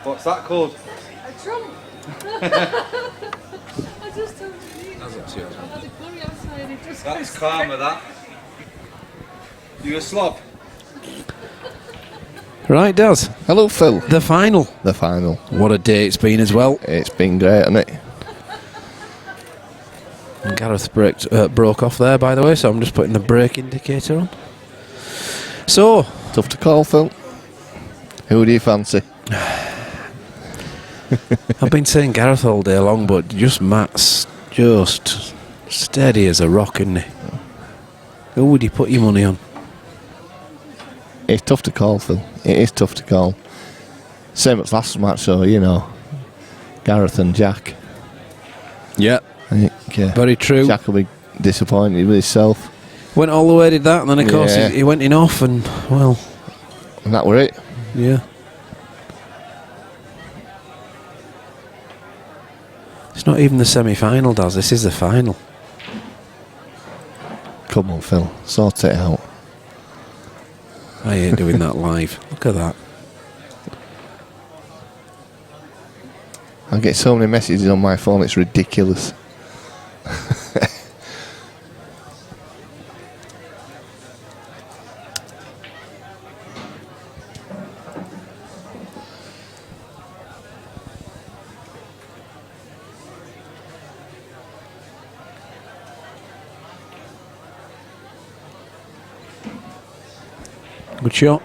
What's that called? A trump. I just told you. I've had a curry outside and it just That's karma, that. You a slob? Right, Daz. Hello, Phil. The final. The final. What a day it's been as well. It's been great, hasn't it? And Gareth broke off there, by the way, so I'm just putting the brake indicator on. So, Tough to call, Phil. Who do you fancy? I've been saying Gareth all day long, but just Matt's just steady as a rock, isn't he? Who would you put your money on? It's tough to call, Phil. It is tough to call. Same as last match, so, you know, Gareth and Jack. Yeah. I think, very true. Jack will be disappointed with himself. Went all the way, did that, and then, of course, he went in off, and, well... And that were it. Yeah. It's not even the semi-final, Daz. This is the final. Come on, Phil. Sort it out. I hate doing that live. Look at that. I get so many messages on my phone, it's ridiculous. Good shot.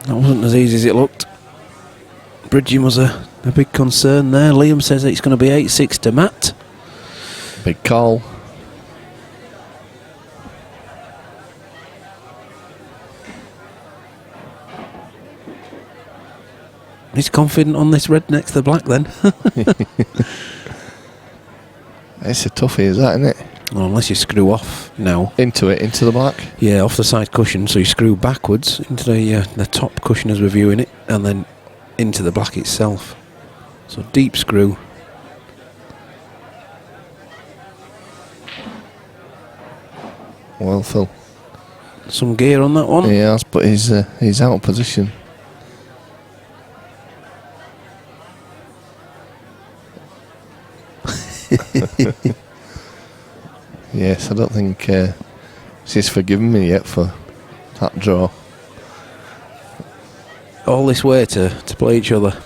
That wasn't as easy as it looked. Bridging was a big concern there. Liam says that it's going to be 8-6 to Matt. Big call. He's confident on this red next to the black then. It's a toughie, is that, isn't it? Well, unless you screw off now. Into the black? Yeah, off the side cushion, so you screw backwards into the top cushion as we're viewing it, and then into the black itself. So deep screw. Well, Phil. Some gear on that one. He has, but he's out of position. Yes, I don't think she's forgiven me yet for that draw. All this way to play each other.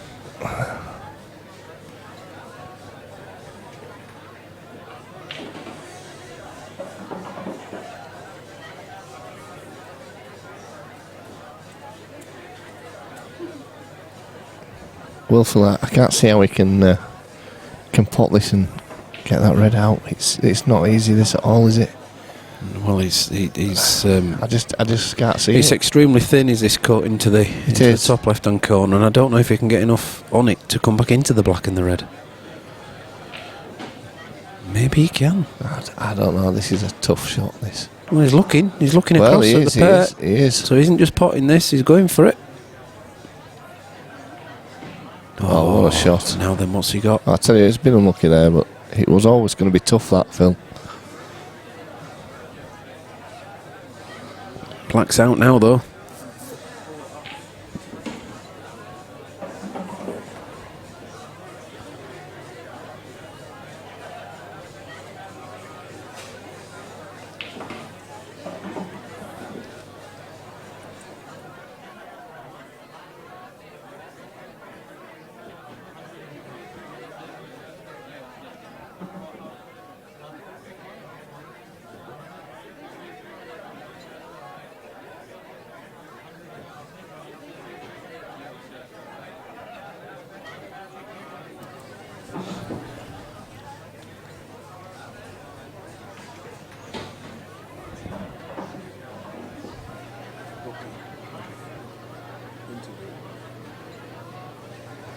Well, Phil, I can't see how we can pot this and get that red out. It's not easy this at all, is it? Well, he's I just can't see it's it. extremely thin, is this cut into the top left hand corner, and I don't know if he can get enough on it to come back into the black and the red. Maybe he can. I don't know. This is a tough shot, this. Well, he's looking across at the pair. He is. So he isn't just potting this, he's going for it. Oh, what a shot. Now then, what's he got? I tell you, it's been unlucky there, but it was always going to be tough, that, Phil. Black's out now, though.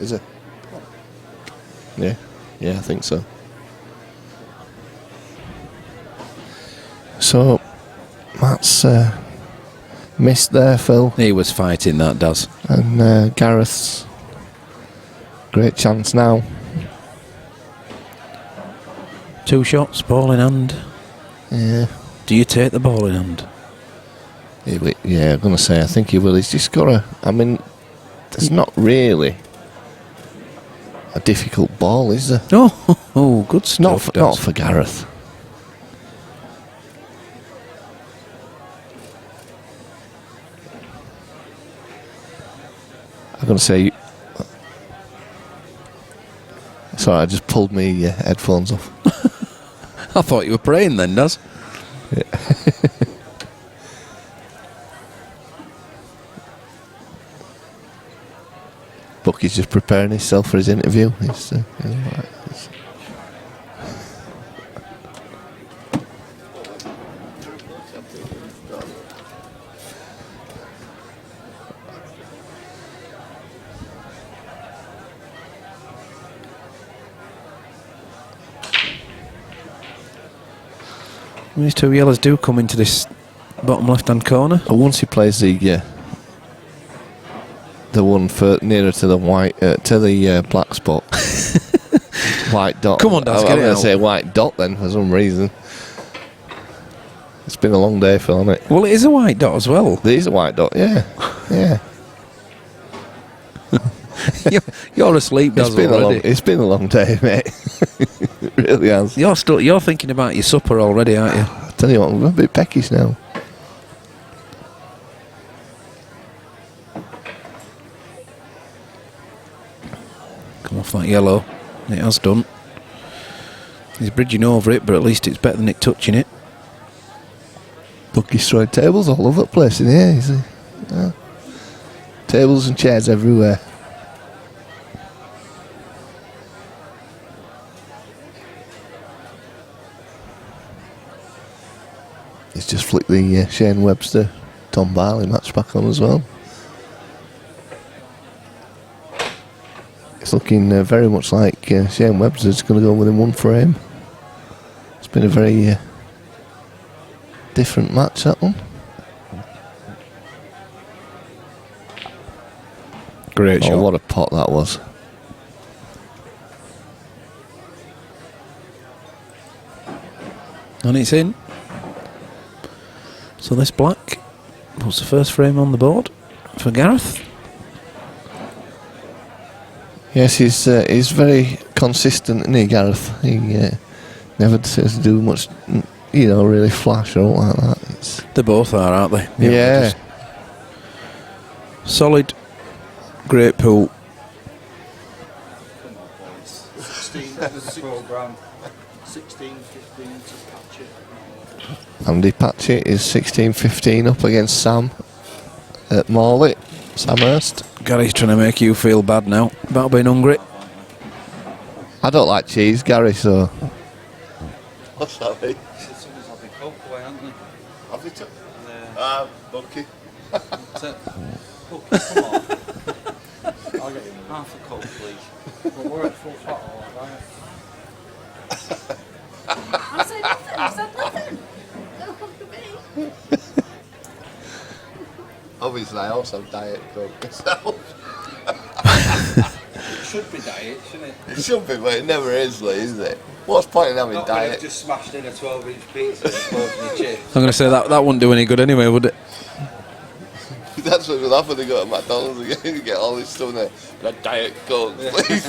Is it? Yeah. Yeah, I think so. So, Matt's missed there, Phil. He was fighting that, Daz. And Gareth's great chance now. 2 shots, ball in hand. Yeah. Do you take the ball in hand? Yeah, I'm going to say, I think he will. He's just got to... I mean, there's not really a difficult ball, is there? Oh, good stuff. Not for Gareth. I'm going to say... Sorry, I just pulled my headphones off. I thought you were praying then, Daz. Yeah. Bucky's just preparing himself for his interview. These two yellows do come into this bottom left-hand corner. But once he plays the one nearer to the white to the black spot, white dot. Come on, Daz, I'm get it going out. to say white dot then for some reason. It's been a long day, Phil, hasn't it? Well, it is a white dot as well. There is a white dot, yeah, yeah. You're asleep, Daz, already. It's been a long day, mate. It really has. You're thinking about your supper already, aren't you? I tell you what, I'm a bit peckish now. Come off that yellow. It has done. He's bridging over it, but at least it's better than it touching it. Bucky's throwing tables all over the place in here, you see. Yeah. Tables and chairs everywhere. He's just flicked the Shane Webster, Tom Barley match back on as well. It's looking very much like Shane Webster's going to go within one frame. It's been a very different match, that one. Great shot. Oh, what a pot that was. And it's in. So this black was the first frame on the board for Gareth. Yes, he's very consistent, isn't he, Gareth? He never says to do much, really flash or like that. They both are, aren't they? Yeah. Solid, great pool. 16 program. 16, 15 to patch it. Andy Patchett is 16-15 up against Sam at Morley. Sam Hurst. Gary's trying to make you feel bad now about being hungry. I don't like cheese, Gary, so... What's that, mate? Somebody's having coke away, haven't they? Have you took? Bucky. Bucky, come on. I'll get you half a coke, please. But we're at full throttle, right? I said nothing. I said nothing. Don't come to me. Obviously, I also have Diet Coke myself. It should be diet, shouldn't it? It should be, but it never is, Lee, is it? What's the point in having Not when Diet? you've just smashed in a 12-inch pizza and closed your chips. I'm going to say that wouldn't do any good anyway, would it? That's what will happen when they go to McDonald's again. You get all this stuff in there. That Diet Coke, please.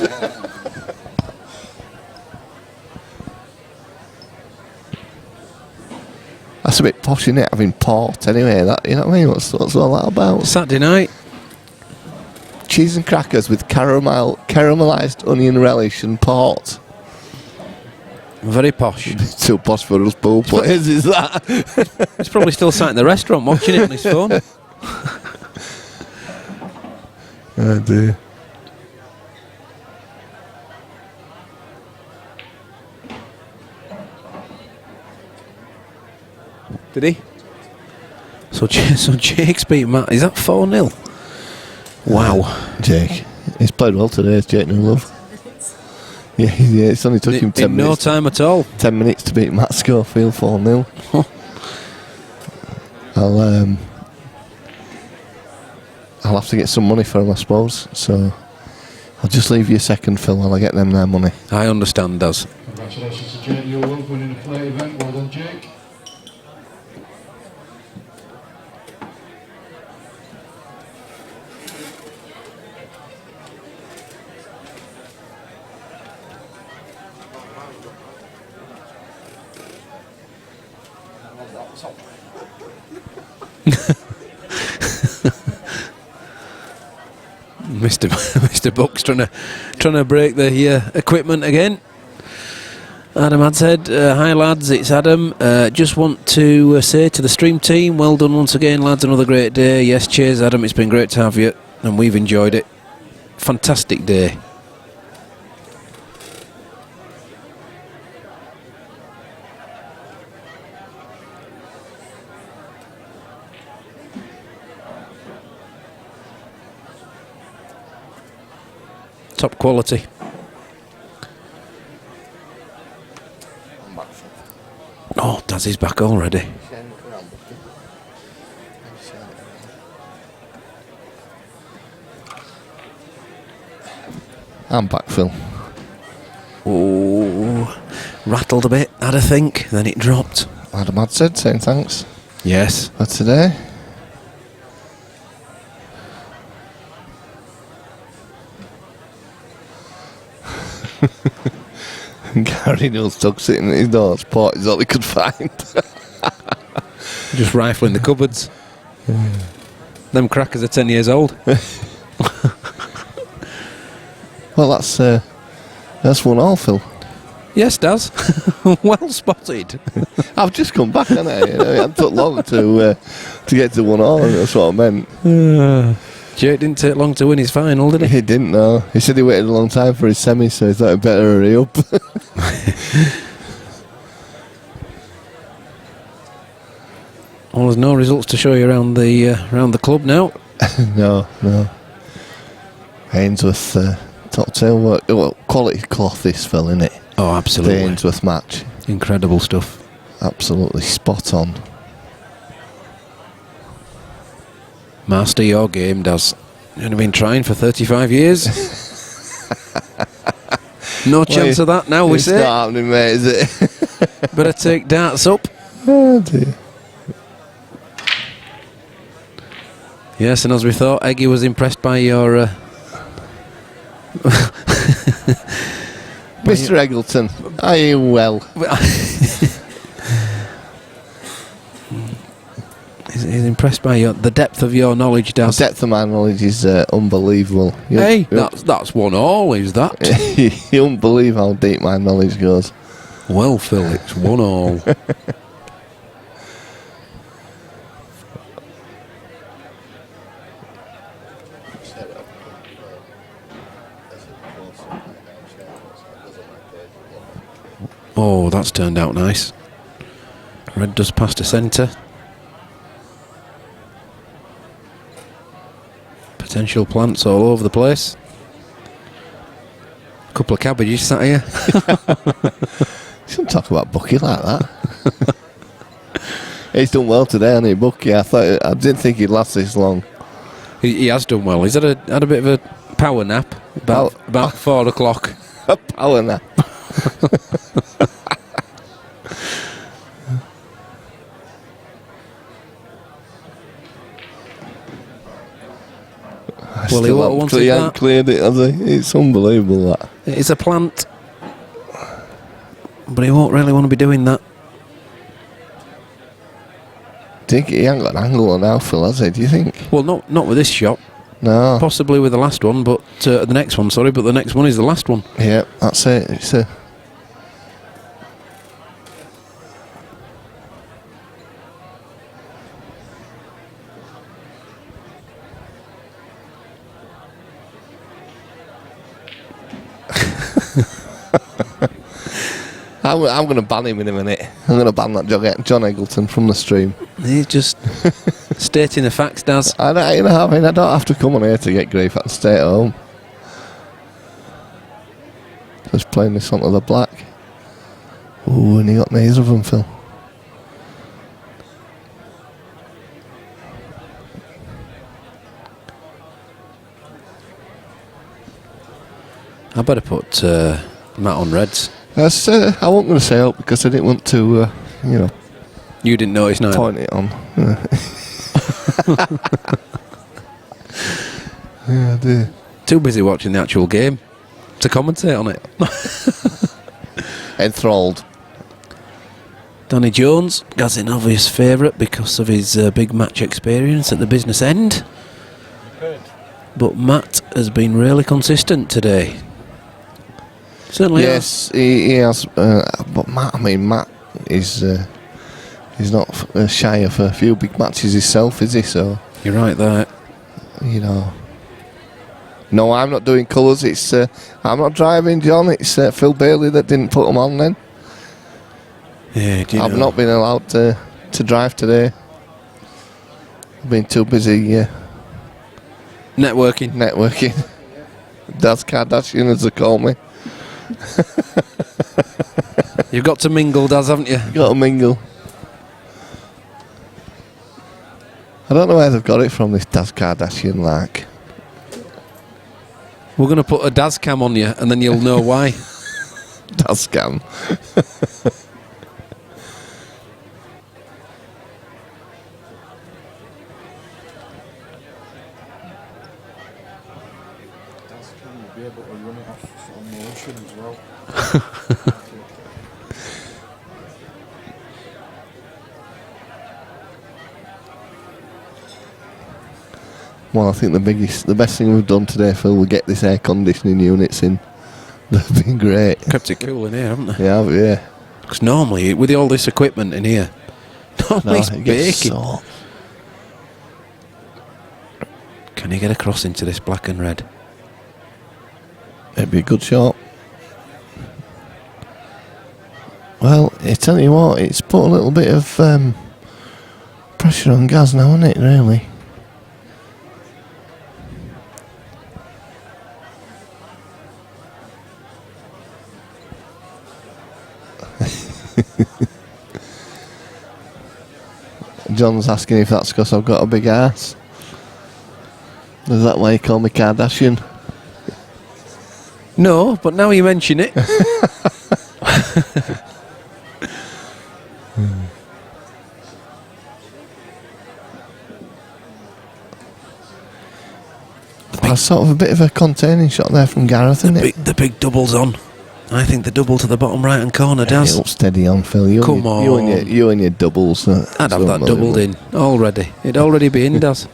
That's a bit posh, isn't it? Having port anyway. That, you know what I mean? What's all that about? Saturday night. Cheese and crackers with caramelised onion relish and port. Very posh. Too posh for us pool players, is that? He's probably still sat in the restaurant watching it on his phone. Oh dear. Did he? So Jake's beat Matt. Is that 4-0? Wow. Jake. He's played well today, it's Jake Newlove. Yeah, it's only took him 10 in minutes. no time at all. 10 minutes to beat Matt Schofield 4-0. I'll have to get some money for him, I suppose. So I'll just leave you a second, Phil, while I get them their money. I understand, Daz. Congratulations to Jake Newell winning the play event. Well done, Jake. Mr. Buck's trying to break the equipment again. Adam had said, hi lads, it's Adam. Just want to say to the stream team, well done once again lads, another great day. Yes, cheers Adam, it's been great to have you and we've enjoyed it. Fantastic day. Top quality. Oh, Dazzy's back already. I'm back, Phil. Oh, rattled a bit, had a think, then it dropped. Adam had said, saying thanks Yes. for today. Gary Neal's dog sitting at his door's port is all he could find. Just rifling the cupboards. Them crackers are 10 years old. Well, that's 1-1, Phil. Yes, Daz. Well spotted. I've just come back, haven't I? It took long to get to 1-1. That's what I meant. Jake didn't take long to win his final, did he? He didn't, no. He said he waited a long time for his semi, so he thought he'd better hurry up. Well, there's no results to show you around the club now. No. Ainsworth top tail work. Well, quality cloth this, Phil, innit? Oh, absolutely. The Ainsworth match. Incredible stuff. Absolutely spot on. Master your game, Daz. You've been trying for 35 years. No chance of that now, we it's say. It's not happening, mate, is it? Better take darts up. Oh, dear. Yes, and as we thought, Eggy was impressed by your... Mr. Eggleton, are you well? He's impressed by the depth of your knowledge, Daz. The depth of my knowledge is unbelievable. Hey, that's 1-1, is that? You won't believe how deep my knowledge goes. Well, Phil, it's 1-1. Oh, that's turned out nice. Red does pass to centre. Potential plants all over the place. Couple of cabbages sat here. Shouldn't talk about Bucky like that. He's done well today, hasn't he, Bucky? I didn't think he'd last this long. He has done well. He's had a bit of a power nap about 4 o'clock. A power nap. Well, he hasn't cleared it, has he? It's unbelievable, that. It's a plant, but he won't really want to be doing that. Think he ain't got an angle on now, Phil, has he? Do you think? Well, not with this shot. No. Possibly with the last one, but the next one. Sorry, but the next one is the last one. Yeah, that's it. It's a. I'm going to ban him in a minute. I'm going to ban that John Eggleton from the stream. He's just stating the facts, Daz. I don't have to come on here to get grief. I can stay at home. Just playing this onto the black. Ooh, and he got neither of them, Phil. I better put Matt on reds. I wasn't going to say up because I didn't want to, You didn't notice neither. Point it on. Yeah, I do. Too busy watching the actual game to commentate on it. Enthralled. Danny Jones, Gazinovi's favourite because of his big match experience at the business end. Good. but Matt has been really consistent today. Certainly Yes, he has. But Matt is he's not shy of a few big matches himself, is he? So You're right there. you know. No, I'm not doing colours. It's I'm not driving, John. It's Phil Bailey that didn't put them on. Then Yeah, do you I've know? not been allowed to drive today. I've been too busy Networking. Dad's Kardashian, as they call me. You've got to mingle, Daz, haven't you? Got to mingle. I don't know where they've got it from, this Dad's Kardashian like. We're going to put a Daz cam on you, and then you'll know why. Dad's scam. You'll be able to run it off sort of motion as well. Well, I think the best thing we've done today, Phil, we get this air conditioning units in. They've been great. Kept it cool in here, haven't they? Yeah. Because normally, with all this equipment in here, normally it's it gets baking. so. Can you get across into this black and red? It'd be a good shot. Well, I tell you what, it's put a little bit of pressure on Gaz now, hasn't it, really? John's asking if that's because I've got a big ass. Is that why you call me Kardashian? No, but now you mention it. That's sort of a bit of a containing shot there from Gareth, isn't it? The big double's on. I think the double to the bottom right hand corner does. It'll steady on, Phil. Come on. You and your doubles. I'd have that doubled in already. It'd already be in, does.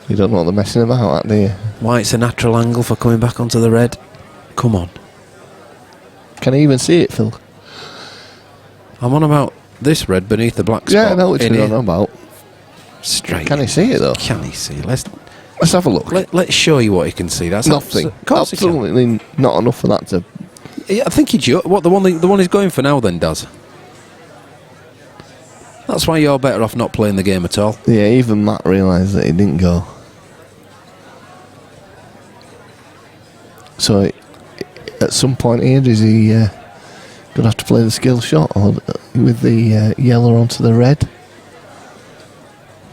You don't know what they're messing about at, do you? White's a natural angle for coming back onto the red. Come on. Can I even see it, Phil? I'm on about this red beneath the black spot. Yeah, I know what in you're here. on about. Straight. Can he see it, though? Can he see? Let's have a look. let's show you what he can see. That's Nothing. Of course he can. Absolutely not enough for that to... Yeah, I think what the one he's going for now then does. That's why you're better off not playing the game at all. Yeah, even Matt realised that he didn't go. So, at some point here, is he going to have to play the skill shot or with the yellow onto the red?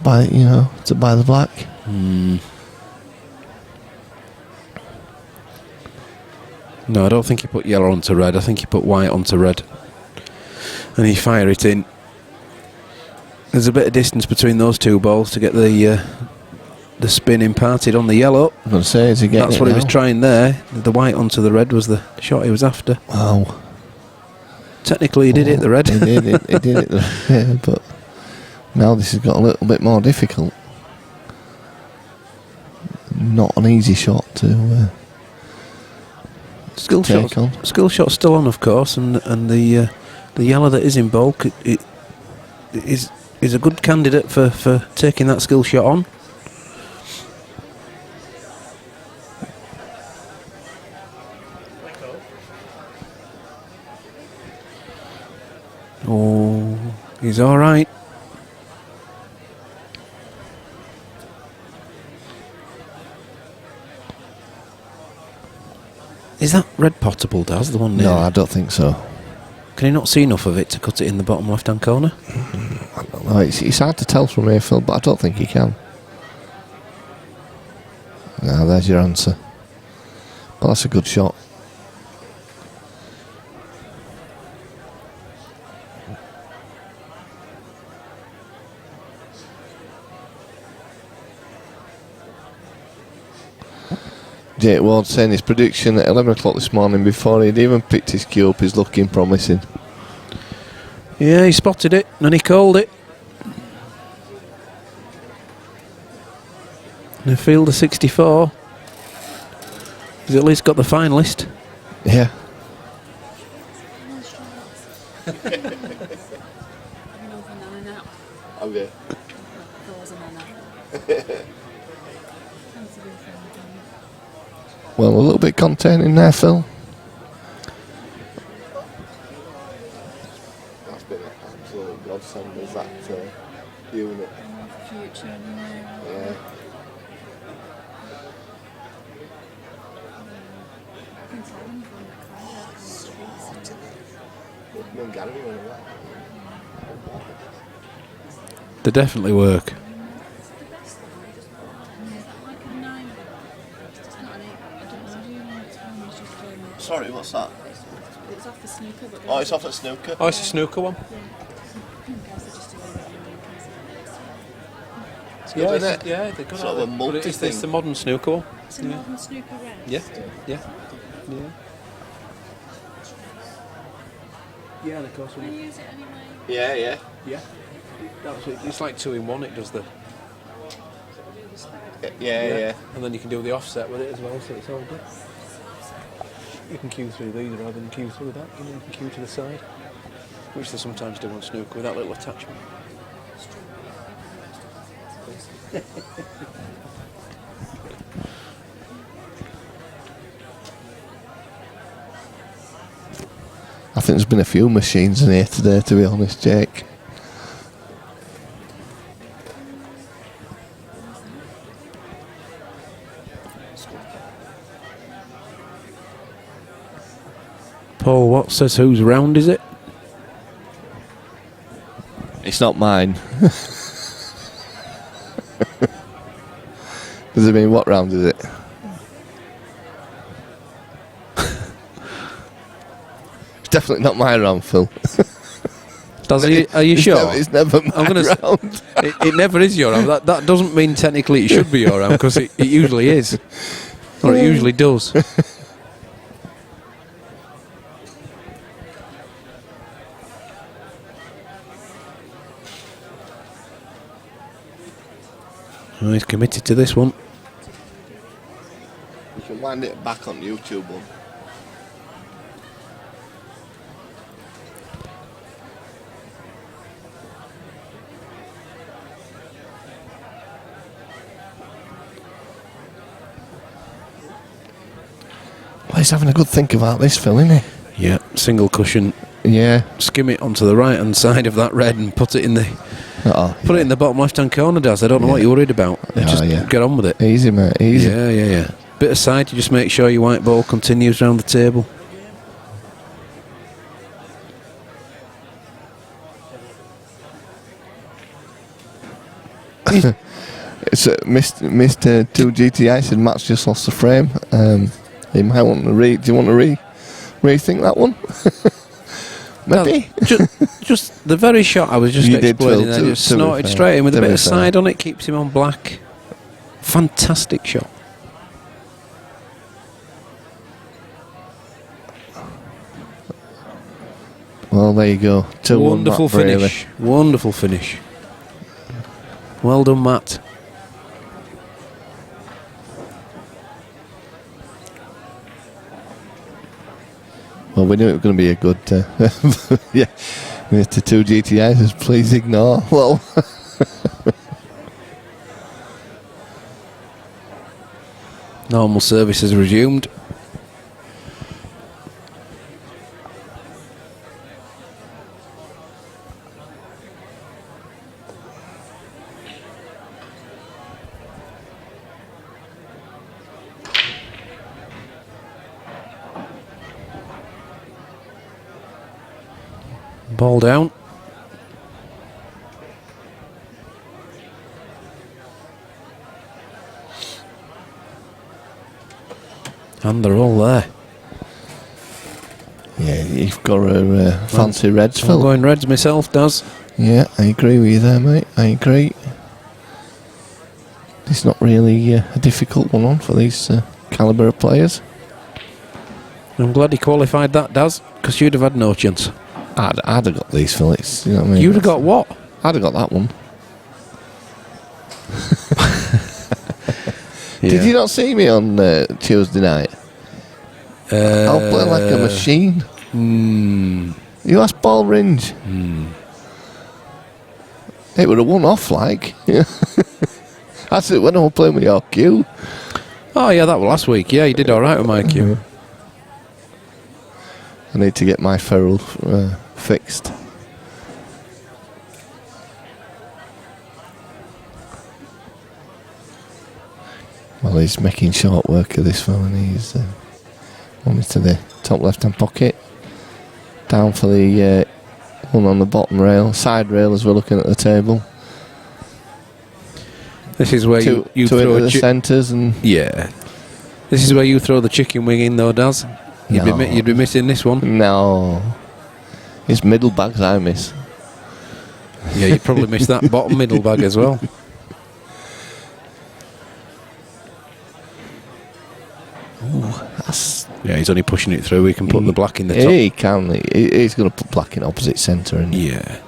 By the black? No, I don't think he put yellow onto red. I think he put white onto red. And he fire it in. There's a bit of distance between those two balls to get the spin imparted on the yellow. I'm going to say, is he getting That's it what he now? was trying there. The white onto the red was the shot he was after. Wow. Technically, he did hit the red. He did it. Yeah, but now this has got a little bit more difficult. Not an easy shot to Skill take shot. on. Skill shot's still on, of course, and the yellow that is in bulk is a good candidate for taking that skill shot on. Oh, he's all right. Is that red potable, Daz, the one near? No, I don't think so. Can you not see enough of it to cut it in the bottom left-hand corner? I don't know. It's hard to tell from here, Phil, but I don't think he can. Now, there's your answer. But that's a good shot. Jake Ward saying his prediction at 11 o'clock this morning before he'd even picked his cue up is looking promising. Yeah, he spotted it and he called it. In a field of 64. He's at least got the finalist. Yeah. Okay. Well, a little bit containing there, Phil. That's been an absolute godsend, is that unit. Yeah. They definitely work. Sorry, what's that? It's off the snooker. But Oh, it's off at snooker. Oh, it's a snooker one. Good, isn't it? Yeah, they're good. Sort of a multi It's thing. the modern snooker one. it's a modern snooker red. Yeah. Yeah. Yeah, and of course. Can I use it anyway? Yeah, yeah. Yeah. It's like 2-in-1. It does the. Yeah. And then you can do the offset with it as well, so it's all good. You can cue through these rather than cue through that. You can cue to the side, which they sometimes do on snooker with that little attachment. I think there's been a few machines in here today, to be honest, Jake. Paul, what says whose round is it? It's not mine. Does it mean what round is it? It's definitely not my round, Phil. Are you sure? It's never my round. It never is your round. That doesn't mean technically it should be your round, because it usually is. Or it usually does. Oh, he's committed to this one. You can wind it back on YouTube one. Well, he's having a good think about this, Phil, isn't he? Yeah, single cushion. Yeah. Skim it onto the right hand side of that red and put it in the Put it in the bottom left hand corner, Daz. I don't know what you're worried about. Just get on with it. Easy, mate. Easy. Yeah. Bit aside, you just make sure your white ball continues round the table. It's Mr. 2GTI said Matt's just lost the frame. He might want to do you want to rethink that one? Maybe. Just the very shot I was just explaining, I just snorted straight in with a bit of side on it, keeps him on black. Fantastic shot. Well, there you go. 2-1 Wonderful Matt Brierley. finish. Wonderful finish. Well done, Matt. Well, we knew it was going to be a good. Yeah, Mr. 2GTI says, please ignore. Well, Normal service is resumed. Ball down. And they're all there. yeah, you've got a fancy reds, I'm Phil. going reds myself, Daz. Yeah, I agree with you there, mate. I agree. It's not really a difficult one on for these calibre of players. I'm glad he qualified that, Daz, because you'd have had no chance. I'd have got these, Phil. It's, you know what I mean? You'd have got what? I'd have got that one. Did you not see me on Tuesday night? I'll play like a machine. You asked Paul Ringe. It would have won off like. That's it when I was playing with your cue. Oh yeah, that was last week. Yeah, you did all right with my cue. I need to get my ferrule fixed. Well, he's making short work of this one, and he's on to the top left-hand pocket. Down for the one on the bottom rail, side rail as we're looking at the table. This is where you throw into the centres and yeah. This is where you throw the chicken wing in, though, Daz. You'd be missing this one. No, it's middle bags I miss. Yeah, you'd probably miss that bottom middle bag as well. Yeah, he's only pushing it through. We can put the black in the top. He can. He's going to put black in opposite centre. Yeah.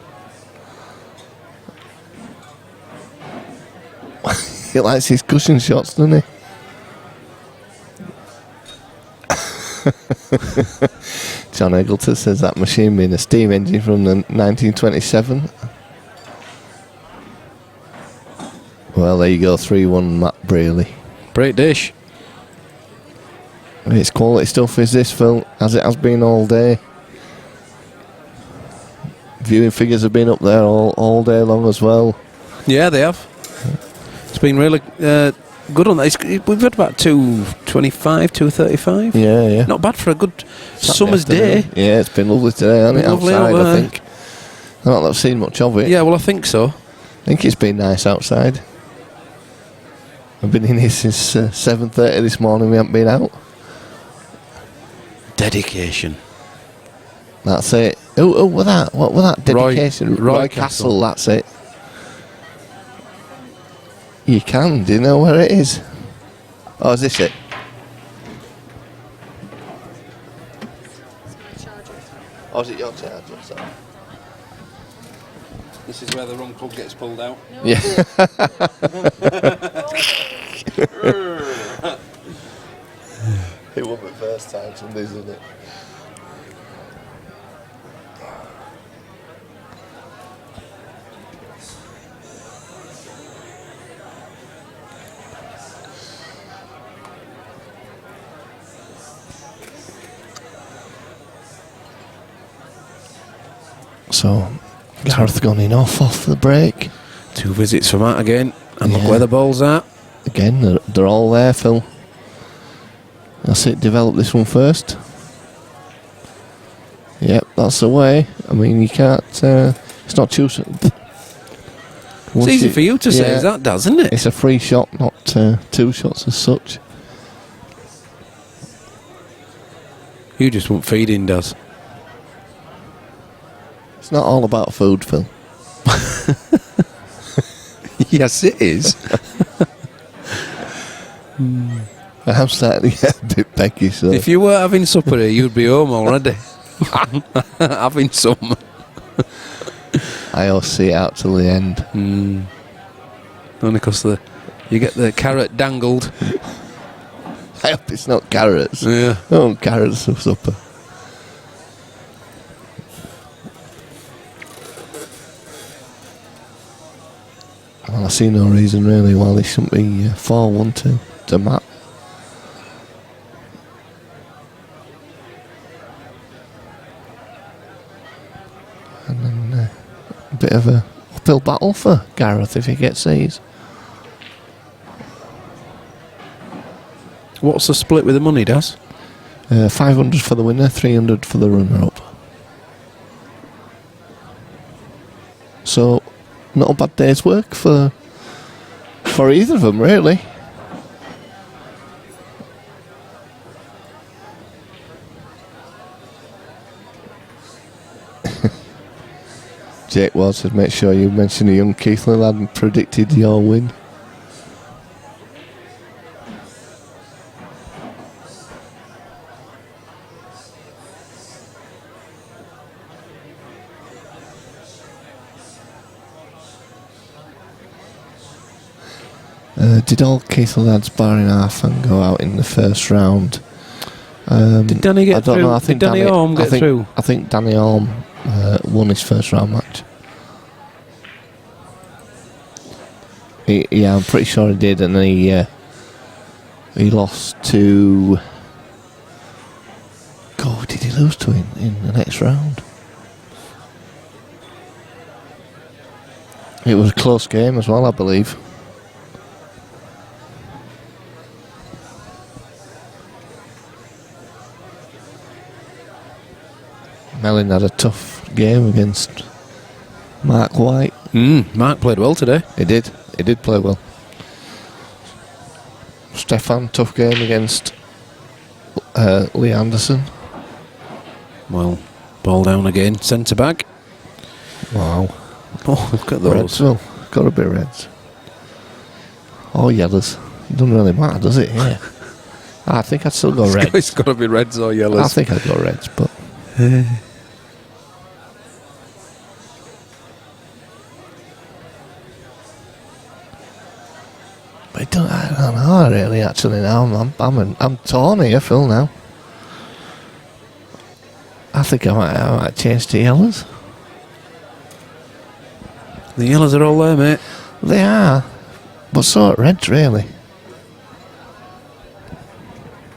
He likes his cushion shots, doesn't he? John Eggleton says that machine being a steam engine from the 1927. Well, there you go, 3-1 Matt Brierley. Great dish. It's quality stuff, is this, Phil? As it has been all day. Viewing figures have been up there all day long as well. Yeah, they have. It's been really good on that. We've had about 225, 235. Yeah. Not bad for a good Saturday summer's day. Yeah, it's been lovely today, hasn't it? Lovely outside, out there. I think. I've not seen much of it. Yeah, well, I think so. I think it's been nice outside. I've been in here since 7:30 this morning. We haven't been out. Dedication. That's it. Oh, what was that? Dedication. Roy Castle. That's it. You can. Do you know where it is? Oh, is this it? Or is it your charger? Sorry. This is where the wrong plug gets pulled out. Yeah. It won't be first time somebody's done it. So, Gareth gone in off the break. 2 visits for Matt again. And look Yeah. where the ball's at. Again, they're all there, Phil. That's it, develop this one first. Yep, that's the way. I mean, you can't... it's not choosing. It's easy for you to say, that does, isn't it? It's a free shot, not 2 shots as such. You just won't feed in, Daz. It's not all about food, Phil. Yes, it is. I'm starting to get a bit pecky, so... If you were having supper here, you'd be home already. Having some. I always see it out till the end. Only because you get the carrot dangled. I hope it's not carrots. Yeah. Oh, carrots for supper. Well, I see no reason really why they shouldn't be 4-1 to Matt. And then a bit of a uphill battle for Gareth if he gets these. What's the split with the money, Daz? 500 for the winner, 300 for the runner-up. So, not a bad day's work for either of them, really. Jake Ward said, make sure you mention a young Keithley lad and predicted your win. Did all Keith lads barring Arfan go out in the first round? Did Danny get I don't through? know. I think Did Danny Orme get through? I think Danny Orme won his first round match. Yeah, I'm pretty sure he did, and he lost to. God, did he lose to him in the next round? It was a close game as well, I believe. Mellin had a tough game against Mark White. Mark played well today. He did. He did play well. Stefan, tough game against Lee Anderson. Well, ball down again. Centre back. Wow. Oh, look at those. Reds, got a bit of reds. Or yellows. Doesn't really matter, does it? Yeah. I think I'd still go reds. It's got to be reds or yellows. I think I'd go reds, but. But I don't know really. Actually, now I'm torn here, Phil. Now I think I might change to yellows. The yellows are all there, mate. They are, but so are reds, really.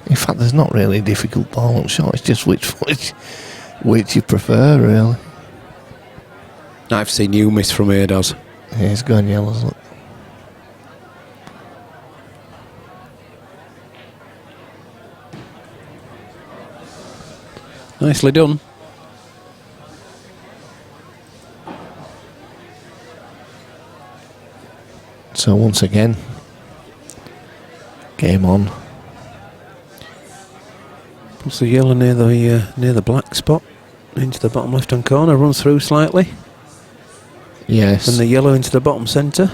In fact, there's not really a difficult ball up shot. It's just which you prefer, really. I've seen you miss from here, Doz. Yeah, it's going yellows. Look. Nicely done. So once again, game on. Puts the yellow near the black spot into the bottom left-hand corner. Runs through slightly. Yes. And the yellow into the bottom centre.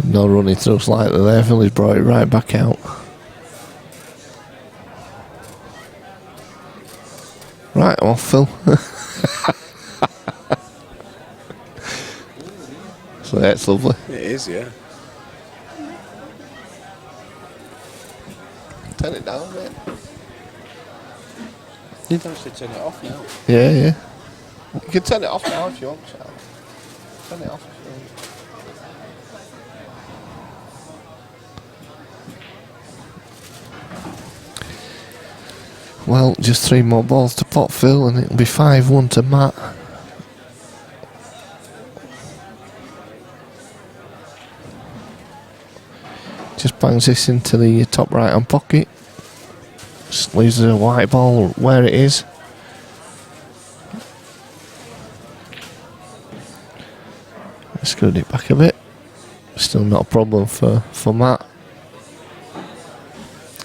No running through slightly there. Philly's brought it right back out. Right off, Phil. So that's lovely. It is, yeah. Turn it down, mate. You can actually turn it off now. Yeah, yeah. You can turn it off now if you want, Charlie. Turn it off if you want. Well, just 3 more balls to pot, Phil, and it'll be 5-1 to Matt. Just bangs this into the top right-hand pocket. Just leaves the white ball where it is. Screwed it back a bit. Still not a problem for Matt.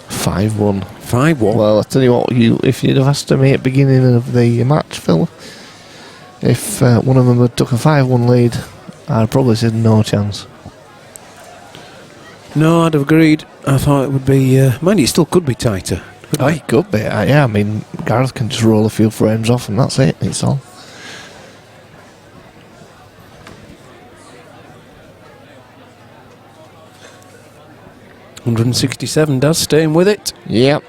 5-1. 5-1. Well, I tell you what, if you'd have asked me at the beginning of the match, Phil, if one of them had took a 5-1 lead, I'd probably said no chance. No, I'd have agreed. I thought it would be. Mind you, it still could be tighter. It could be. Yeah, I mean, Gareth can just roll a few frames off and that's it. It's all. $167, Daz, staying with it. Yep.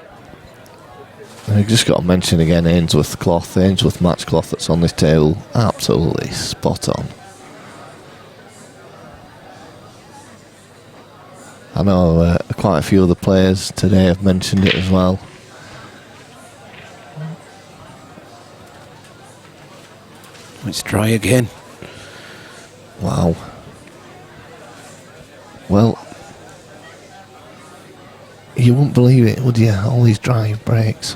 We've just got to mention again Ainsworth cloth, Ainsworth match cloth that's on this table. Absolutely spot on. I know quite a few of the players today have mentioned it as well. It's dry again. Wow. Well, you wouldn't believe it, would you? All these drive breaks.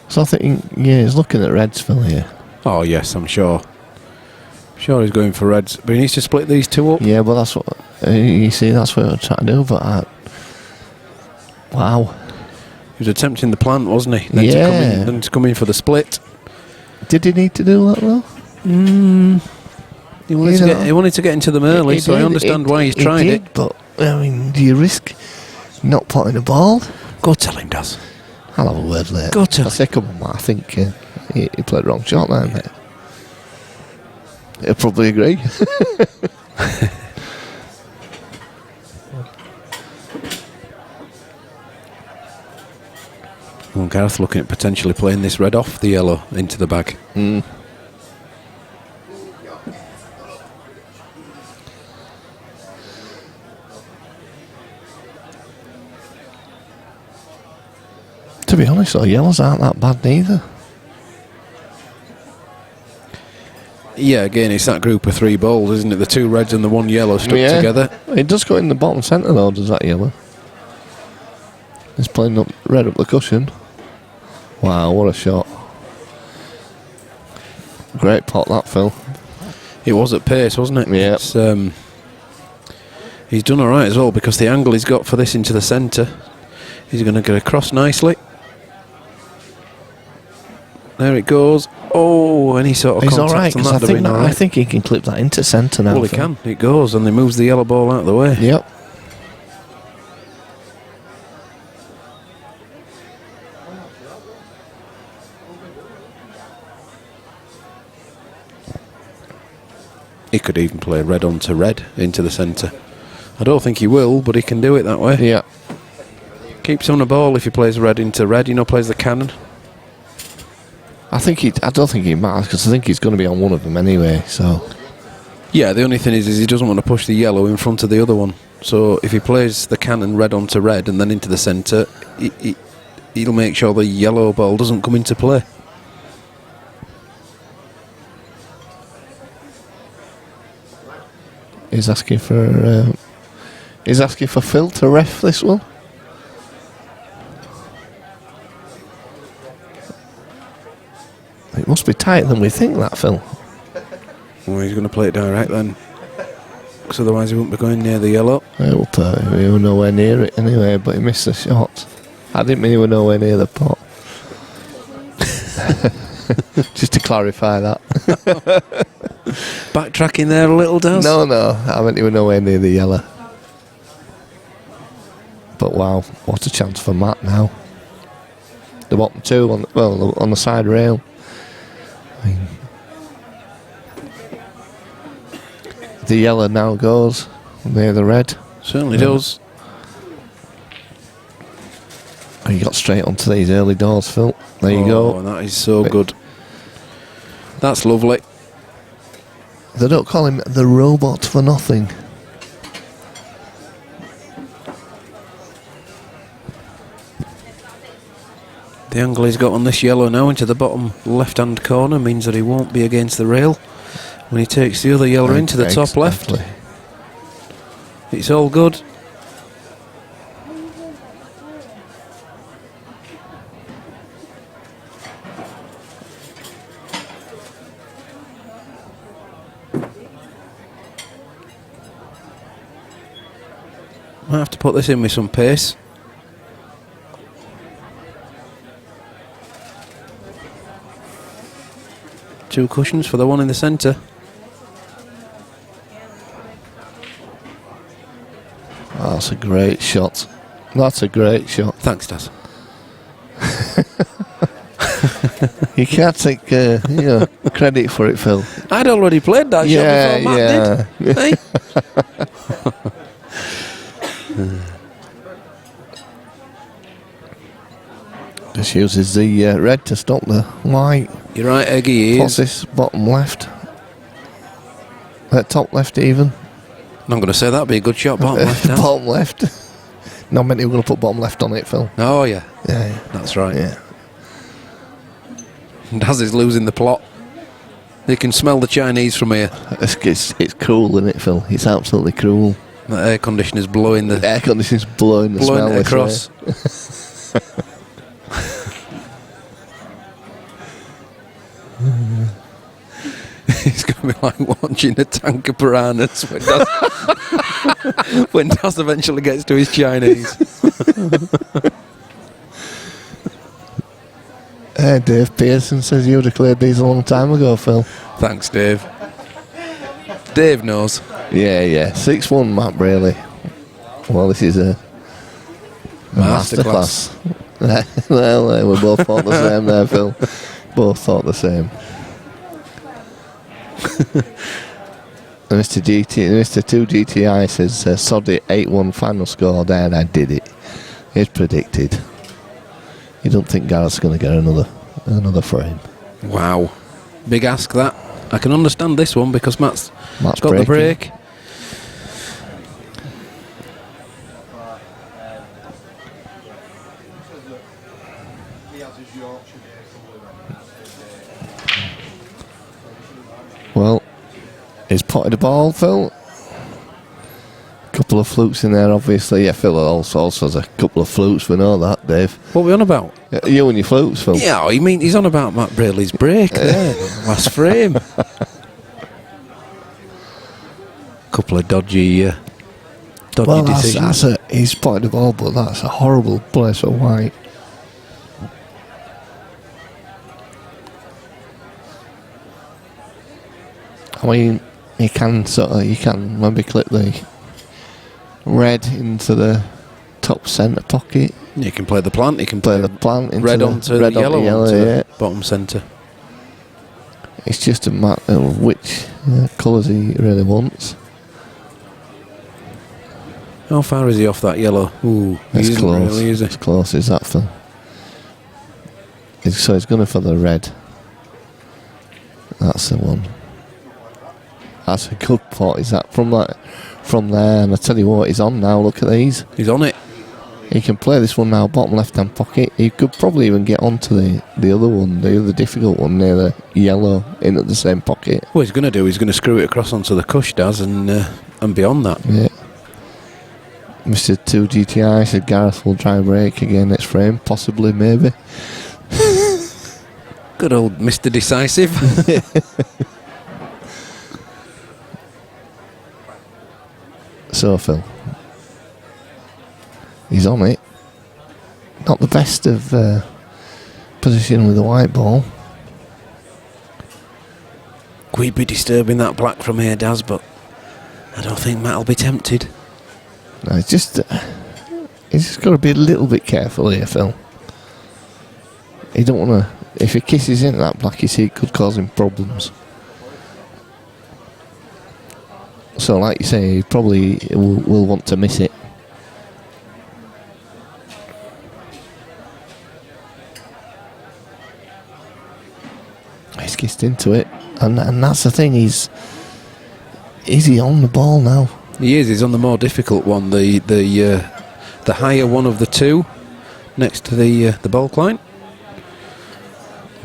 So I think, yeah, he's looking at Redsville here. Oh yes, I'm sure. Sure he's going for reds, but he needs to split these two up. Yeah, but that's what you see. That's what I'm trying to do. But wow, He was attempting the plant, wasn't he? Then to come in for the split. Did he need to do that though? He wanted to get into them early, so I understand why he's tried it. But I mean, do you risk not putting a ball? Go tell him, Daz. I'll have a word later. Go tell him. I say, come on, Matt, I think he played the wrong shot there, mate. He'll probably agree. Well, Gareth looking at potentially playing this red off the yellow into the bag. To be honest, though, yellows aren't that bad neither. Yeah, again, it's that group of 3 balls, isn't it? The 2 reds and the 1 yellow stuck together. It does go in the bottom centre, though, does that yellow? He's playing up red up the cushion. Wow, what a shot. Great pot, that, Phil. It was at pace, wasn't it? Yeah. He's done all right as well, because the angle he's got for this into the centre, he's going to get across nicely. There it goes. Oh, any sort of he's contact all right, on because that. I think he can clip that into centre now. Well, he can. It goes, and he moves the yellow ball out of the way. Yep. He could even play red onto red into the centre. I don't think he will, but he can do it that way. Yeah. Keeps on the ball if he plays red into red. Plays the cannon. I don't think he matters, because I think he's going to be on one of them anyway. So. Yeah, the only thing is he doesn't want to push the yellow in front of the other one. So if he plays the cannon red onto red and then into the centre, he'll make sure the yellow ball doesn't come into play. He's asking for Phil to ref this one. It must be tighter than we think, that, Phil. Well, he's going to play it direct then, because otherwise he won't be going near the yellow. He was nowhere near it anyway, but he missed the shot. I didn't mean he was nowhere near the pot. Just to clarify that. Backtracking there a little, Daz? No, I meant he was nowhere near the yellow. But wow, what a chance for Matt now. The bottom 2 on the side rail. I mean, the yellow now goes near the red. Certainly does. And you got straight onto these early doors, Phil. There you go. That is so good. That's lovely. They don't call him the robot for nothing. The angle he's got on this yellow now into the bottom left-hand corner means that he won't be against the rail when he takes the other yellow into the top left. It's all good. Might have to put this in with some pace. Two cushions for the one in the centre. Oh, that's a great shot. That's a great shot. Thanks, Daz. You can't take credit for it, Phil. I'd already played that shot before Matt did. Hey? Just uses the red to stop the white. You're right, Eggy. What's this? Bottom left. Top left even. I'm going to say that'd be a good shot, bottom left. Bottom left. No, I meant you were going to put bottom left on it, Phil. Oh, yeah. Yeah. That's right. Yeah. Daz is losing the plot. You can smell the Chinese from here. It's cruel, isn't it, Phil? It's absolutely cruel. The air conditioner's blowing the air conditioner's blowing the smell it across. It's going to be like watching a tank of piranhas when Daz eventually gets to his Chinese. Dave Pearson says you would have cleared these a long time ago, Phil. Thanks, Dave. Dave knows. Yeah. 6-1, Matt Brierley. Well, this is a masterclass. Well, we both thought the same there, Phil. Both thought the same. Mr. 2GTI says, sod it, 8-1 final score. There, I did it. It's predicted. You don't think Gareth's going to get another frame? Wow. Big ask, that. I can understand this one because Matt's got breaking. the break. Well, he's potted the ball, Phil. Couple of flukes in there, obviously. Yeah, Phil also has a couple of flukes. We know that, Dave. What are we on about? You and your flukes, Phil. Yeah, you mean he's on about Matt Brierley's break there. Last frame. Couple of dodgy decisions. He's potted the ball, but that's a horrible place for White. I mean, you can maybe clip the red into the top centre pocket. You can play the plant. You can play the plant into red onto the yellow onto the bottom centre. It's just a matter of which colours he really wants. How far is he off that yellow? Ooh, it's close. Really, is it? It's close. Is that Phil? So he's going for the red. That's the one. That's a good pot. Is that from there? And I tell you what, he's on now. Look at these. He's on it. He can play this one now, bottom left-hand pocket. He could probably even get onto the other one, the other difficult one near the yellow, in at the same pocket. What he's going to do, he's going to screw it across onto the cush, Daz, and beyond that. Yeah. Mr. 2GTI said Gareth will try and break again next frame, possibly, maybe. Good old Mr. Decisive. So, Phil, he's on it. Not the best of position with the white ball. We'd be disturbing that black from here, Daz, but I don't think Matt'll be tempted. No, he's just got to be a little bit careful here, Phil. He don't want to. If he kisses into that black, you see, it could cause him problems. So, like you say, he probably will want to miss it. He's kissed into it, and that's the thing. Is he on the ball now? He is. He's on the more difficult one, the higher one of the two, next to the ball line.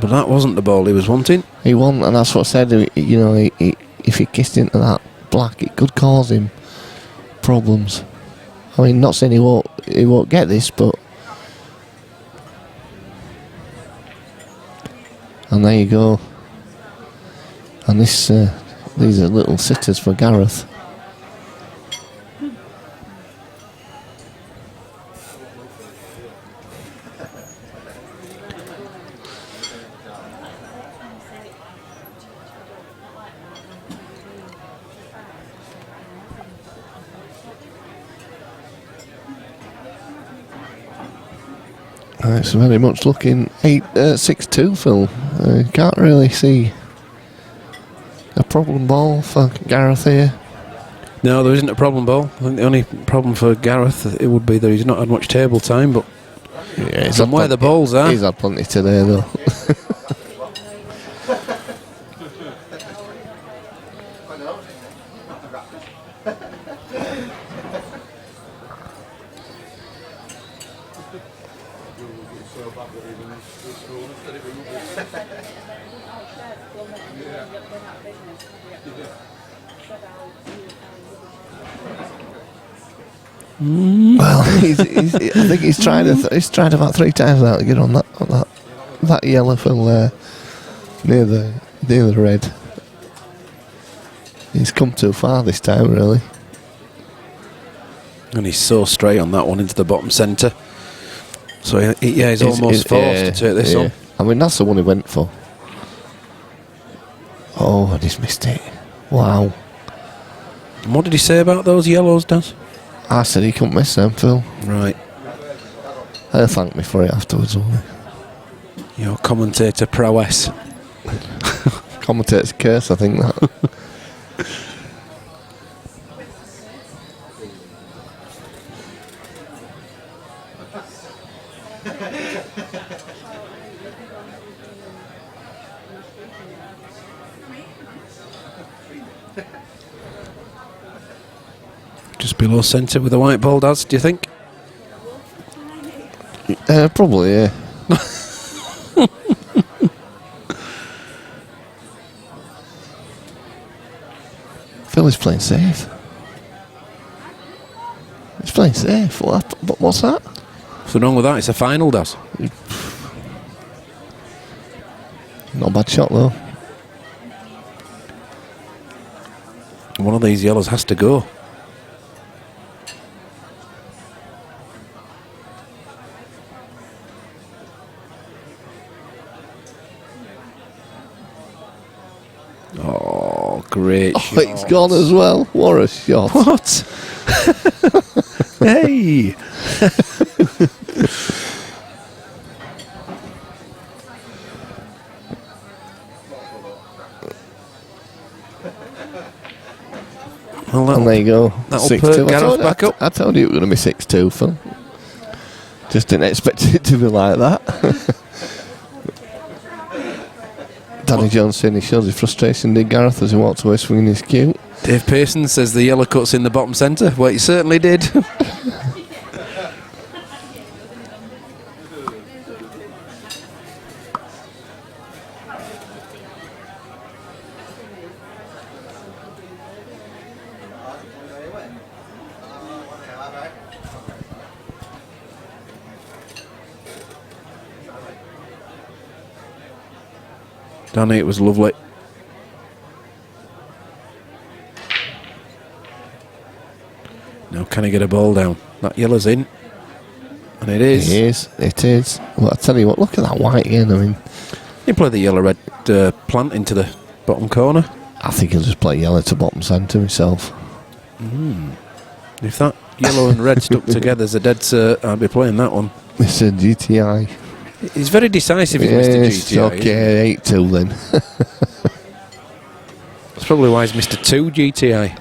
But that wasn't the ball he was wanting. He won, and that's what I said. You know, if he kissed into that black, it could cause him problems. I mean, not saying he won't get this, but and there you go. And these are little sitters for Gareth. It's very much looking 6-2, Phil. Can't really see a problem ball for Gareth here. No, there isn't a problem ball. I think the only problem for Gareth, it would be that he's not had much table time, but from where the balls are. He's had plenty today, though. Well, I think he's tried about 3 times now to get on that yellow fill there near the red. He's come too far this time, really. And he's so straight on that one into the bottom centre. So he's almost forced to take this on. I mean, that's the one he went for. Oh, and he's missed it. Wow. And what did he say about those yellows, Daz? I said he couldn't miss them, Phil. Right. They'll thank me for it afterwards, won't they? Your commentator prowess. Commentator's curse, I think that. Just below centre with a white ball, Daz, do you think? Probably, yeah. Phil is playing safe. He's playing safe. What's that? What's wrong with that? It's a final, Daz. Not a bad shot, though. One of these yellows has to go. Oh, great shot. It's gone as well. What a shot. What? Hey! Well, And there you go. that'll 6-2. put Gareth back up. I told you it was going to be 6-2, Phil. Just didn't expect it to be like that. Danny Jones saying he shows his frustration, did Gareth, as he walked away swinging his cue. Dave Pearson says the yellow cut's in the bottom centre. Well, he certainly did. Danny, it was lovely. Now can he get a ball down? That yellow's in. And it is. It is. Well, I tell you what, look at that white in. I mean, He played the yellow-red plant into the bottom corner. I think he'll just play yellow to bottom centre himself. If that yellow and red stuck together as a dead cert, I'd be playing that one. Mr. GTI. He's very decisive, he's Mr. GTI. Okay, 8-2 then. That's probably why he's Mr. 2 GTI.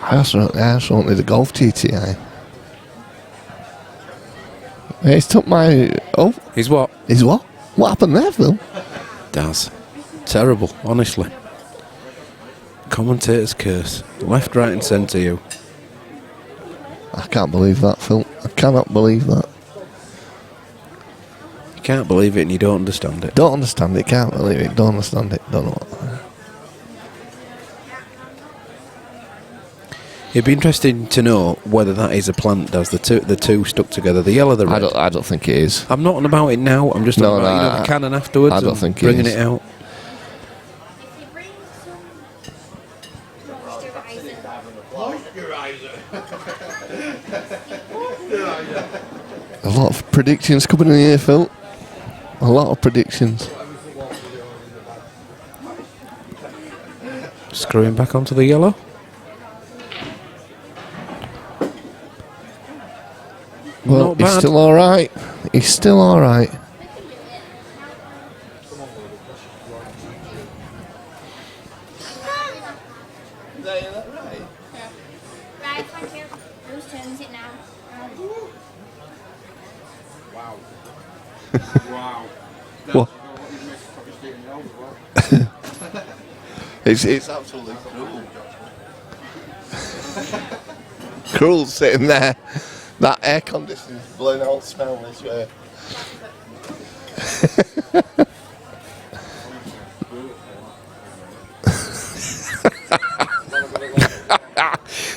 I also wanted a golf GTI. He's took my... Oh, He's what? he's what? What happened there, Phil? Daz. Terrible, honestly. Commentator's curse. Left, right and centre, you. I can't believe that, Phil. I cannot believe that. You can't believe it and you don't understand it. Don't understand it, can't believe it, don't understand it, don't know what. It'd be interesting to know whether that is a plant, Daz. The two stuck together. The yellow, the red. I don't think it is. I'm not on about it now. I'm just on about the cannon afterwards. I don't and think it bringing is. it out. A lot of predictions coming in here, Phil. A lot of predictions. Screwing back onto the yellow. Well, Not he's bad. still alright. He's still alright. Right, thank you. Whose turn is it now? Wow. What? It's absolutely cruel. Cruel sitting there. That air conditioner's blowing out smell this way.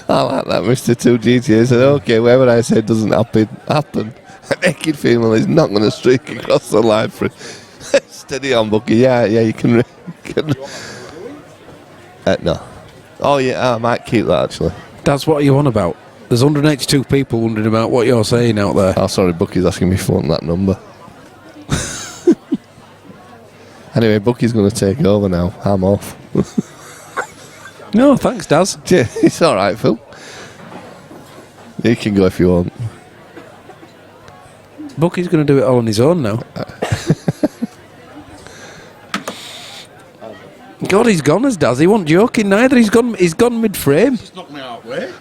I like that, Mr. 2GT. I said, okay, whatever I said doesn't happen. A naked female is not going to streak across the line for steady on, Bucky. Yeah, you can. No. Oh, yeah, I might keep that actually. That's what are you on about? There's 182 people wondering about what you're saying out there. Oh, sorry, Bucky's asking me for that number. Anyway, Bucky's going to take over now. I'm off. No, thanks, Daz. Yeah, it's all right, Phil. You can go if you want. Bucky's going to do it all on his own now. God, he's gone as Daz. He wasn't joking neither. He's gone mid-frame. Just knocked me out of way.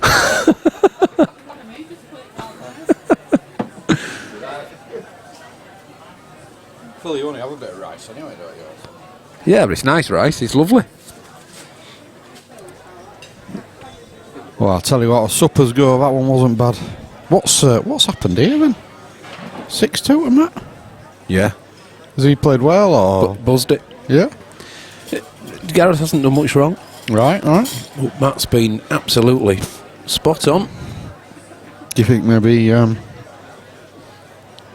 Phil, you only have a bit of rice anyway, don't you? Yeah, but it's nice rice. It's lovely. Well, I'll tell you what, suppers go, that one wasn't bad. What's happened here then? 6-2 and that? Yeah. Has he played well or? Buzzed it. Yeah. Gareth hasn't done much wrong. Right. But Matt's been absolutely spot on. Do you think maybe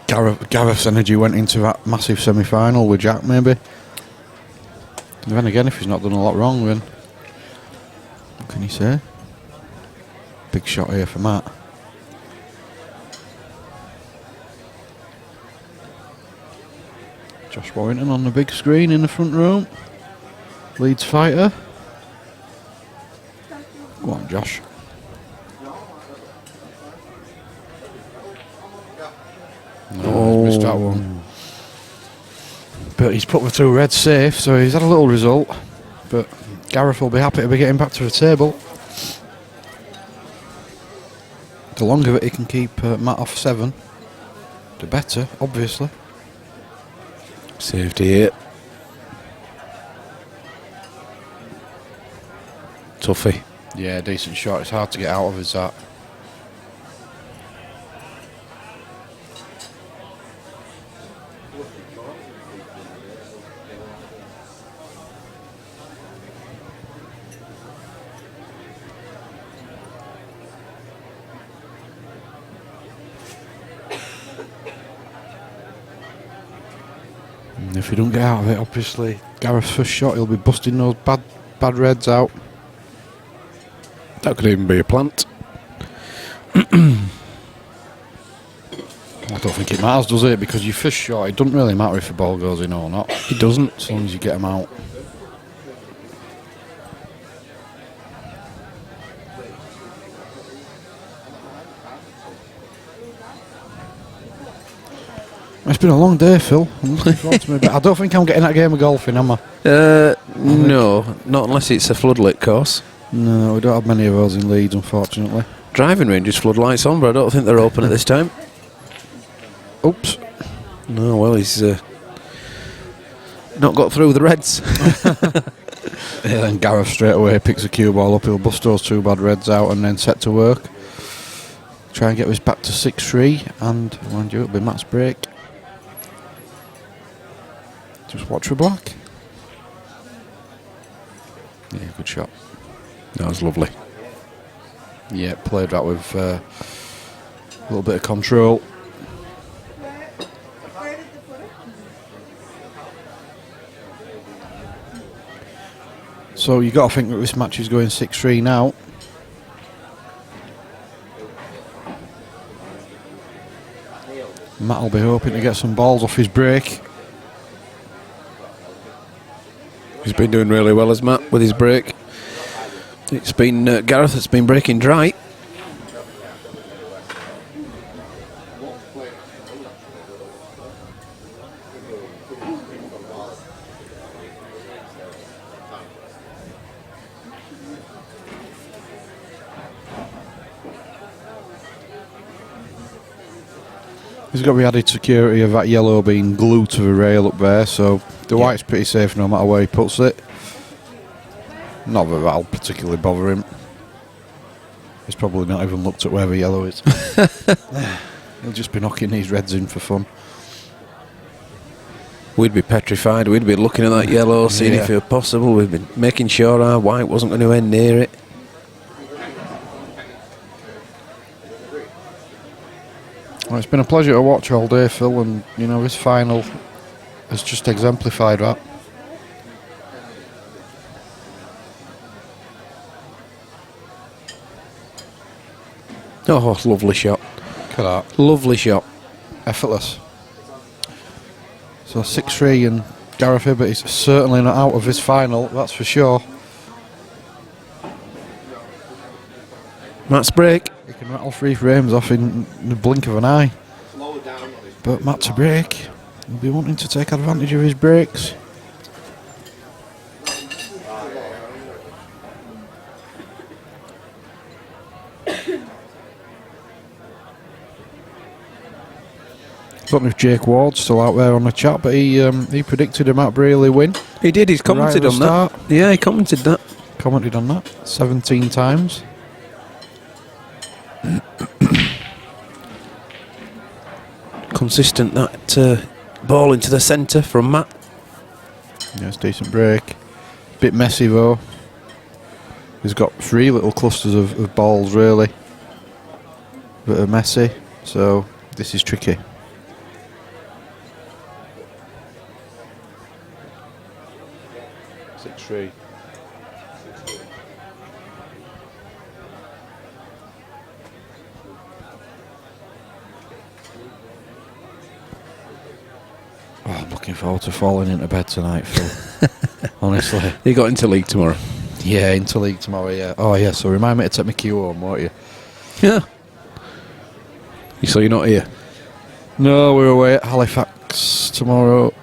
Gareth's energy went into that massive semi-final with Jack maybe? And then again, if he's not done a lot wrong, then what can you say? Big shot here for Matt. Josh Warrington on the big screen in the front room. Leeds fighter. Go on, Josh. No, he's missed that one. But he's put the 2 reds safe, so he's had a little result. But Gareth will be happy to be getting back to the table. The longer that he can keep Matt off 7, the better, obviously. Saved here. Toughie. Yeah, decent shot. It's hard to get out of, is that? And if you don't get out of it, obviously, Gareth's first shot, he'll be busting those bad reds out. That could even be a plant. I don't think it matters, does it? Because your first shot, it doesn't really matter if the ball goes in or not. It doesn't. As long as you get them out. It's been a long day, Phil. I'm looking forward to it, but I don't think I'm getting that game of golfing, am I? No, not unless it's a floodlit course. No, we don't have many of those in Leeds, unfortunately. Driving ranges floodlights on, but I don't think they're open at this time. Oops. No, well, he's not got through the reds. Yeah, then Gareth straight away picks the cue ball up, he'll bust those 2 bad reds out and then set to work. Try and get this back to 6-3, and mind you, it'll be Matt's break. Just watch for black. Yeah, good shot. That was lovely. Yeah, played that with a little bit of control. So you got to think that this match is going 6-3 now. Matt will be hoping to get some balls off his break. He's been doing really well as Matt with his break. It's been Gareth that's been breaking dry. There's got to be added security of that yellow being glued to the rail up there, so the white's pretty safe no matter where he puts it. Not that that'll particularly bother him. He's probably not even looked at where the yellow is. He'll just be knocking these reds in for fun. We'd be petrified, we'd be looking at that yellow, seeing if it were possible, we'd be making sure our white wasn't going to end near it. Well, it's been a pleasure to watch all day, Phil, and you know, this final has just exemplified that. Oh, lovely shot. Look at that. Lovely shot. Effortless. So 6-3, and Gareth Hibbott is certainly not out of his final, that's for sure. Matt's break. He can rattle 3 frames off in the blink of an eye. But Matt to break. He'll be wanting to take advantage of his breaks. I don't know if Jake Ward's still out there on the chat, but he predicted a Matt Brierley win. He did, he's commented Right at on the that. start. Yeah, he commented that. Commented on that 17 times. Consistent, that ball into the centre from Matt. Yeah, it's a decent break. Bit messy though. He's got 3 little clusters of balls really that are messy, so this is tricky. Six-3. Oh, I'm looking forward to falling into bed tonight, Phil. Honestly. He got into league tomorrow. Yeah, into league tomorrow, yeah. Oh, yeah, so remind me to take my cue home, won't you? Yeah. So you're not here? No, we're away at Halifax tomorrow.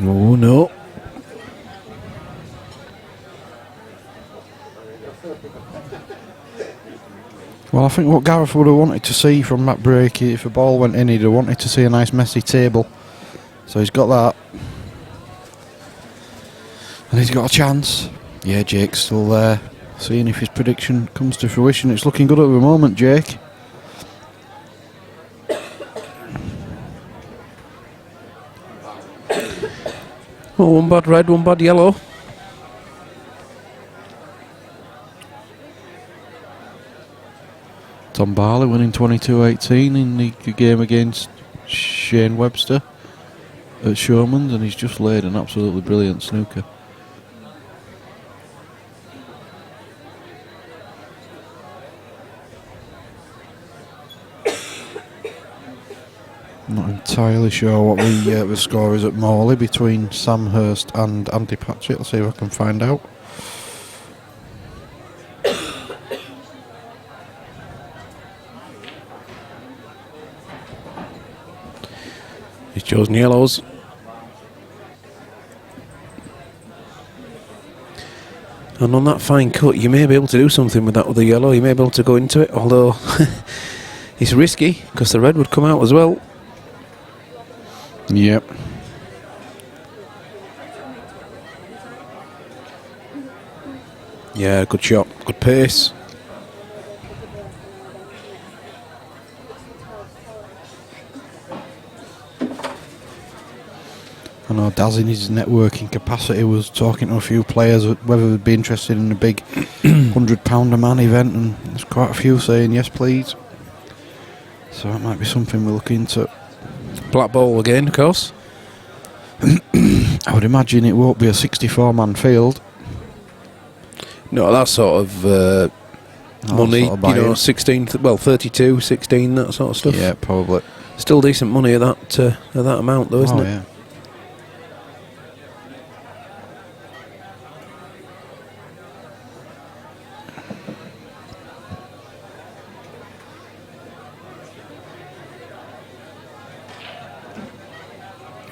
Oh, no. Well, I think what Gareth would have wanted to see from Matt Break, if the ball went in, he'd have wanted to see a nice messy table. So he's got that. And he's got a chance. Yeah, Jake's still there. Seeing if his prediction comes to fruition. It's looking good at the moment, Jake. Oh, one bad red, one bad yellow. Tom Barley winning 22-18 in the game against Shane Webster at Showman's, and he's just laid an absolutely brilliant snooker. Not entirely sure what the score is at Morley between Sam Hurst and Andy Patchett. I'll see if I can find out. He's chosen yellows. And on that fine cut, you may be able to do something with that other yellow. You may be able to go into it, although it's risky because the red would come out as well. Yep. Yeah, good shot, good pace. I know Daz in his networking capacity was talking to a few players whether they'd be interested in a big £100 a man event, and there's quite a few saying yes please. So that might be something we'll look into. Blackball again, of course. I would imagine it won't be a 64-man field. No, that sort of money, sort of you know, buy-in. 16, well, 32, 16, that sort of stuff. Yeah, probably. Still decent money at that amount, though, isn't it? Yeah.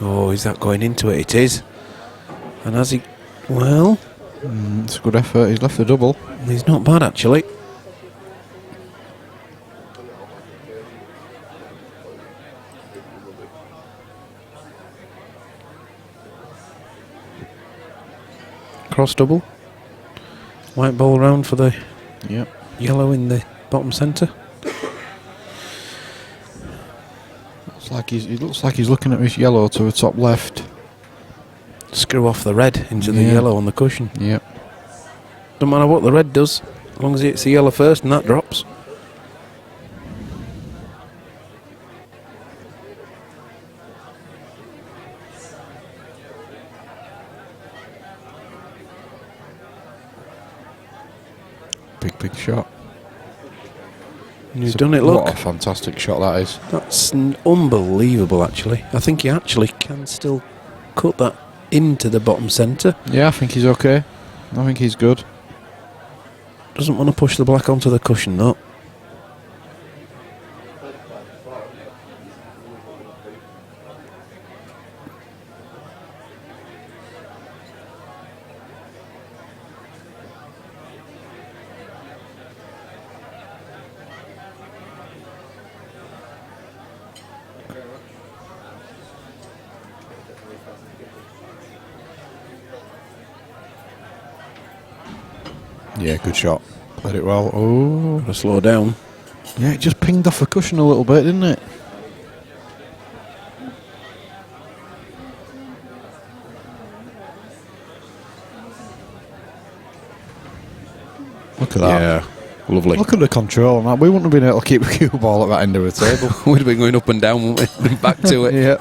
Oh, is that going into it? It is. And has he... Well... It's a good effort. He's left the double. He's not bad, actually. Cross double. White ball round for the Yep. Yellow in the bottom centre. It looks like he's looking at his yellow to the top left. Screw off the red into the Yeah. yellow on the cushion. Yep. Don't matter what the red does, as long as it's the yellow first and that drops. Big shot. And he's done it, look. What a fantastic shot that is. That's unbelievable, actually. I think he actually can still cut that into the bottom centre. Yeah, I think he's okay. I think he's good. Doesn't want to push the black onto the cushion, though. Yeah, good shot. Played it well. Oh, Gotta slow down. yeah, it just pinged off the cushion a little bit, didn't it? Look at that. Yeah, lovely. Look at the control on that. We wouldn't have been able to keep the cue ball at that end of the table. We'd have been going up and down, wouldn't we? Back to it. Yeah.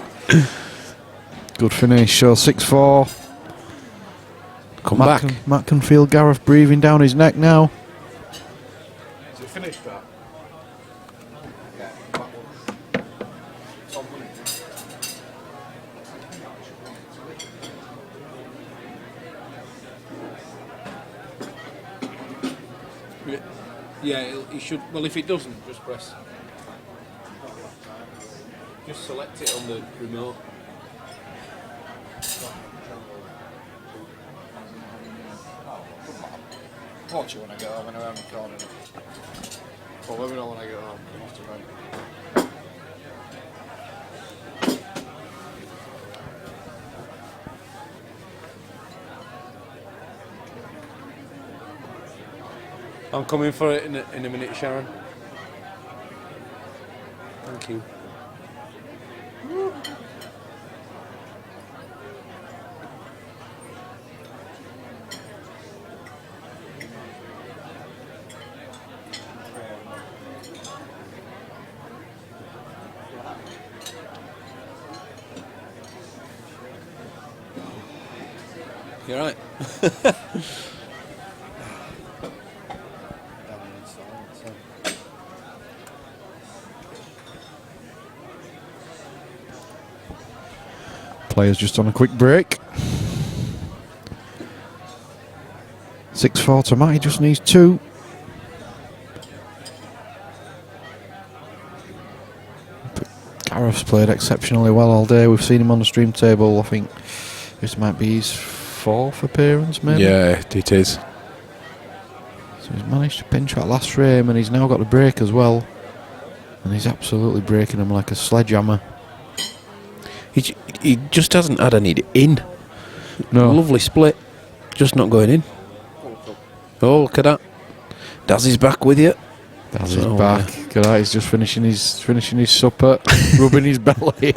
Good finish. So 6-4. Come back. Matt can feel Gareth breathing down his neck now. Is it finished, that? Yeah, he should. Well, if it doesn't, just press. Just select it on the remote. Watch it when I get home, when I'm recording it. Well, let me know when I get home. I'm coming for it in a minute, Sharon. Thank you. You're right. Players just on a quick break. 6-4 to Matt, he just needs 2. But Gareth's played exceptionally well all day. We've seen him on the stream table. I think this might be his 4th appearance, maybe. Yeah, it is. So he's managed to pinch that last frame, and he's now got the break as well. And he's absolutely breaking them like a sledgehammer. He just hasn't had any in. No. Lovely split. Just not going in. Oh, look at that. Daz is back with you. Daz is Oh, back. yeah. Look at that. He's just finishing his supper, rubbing his belly.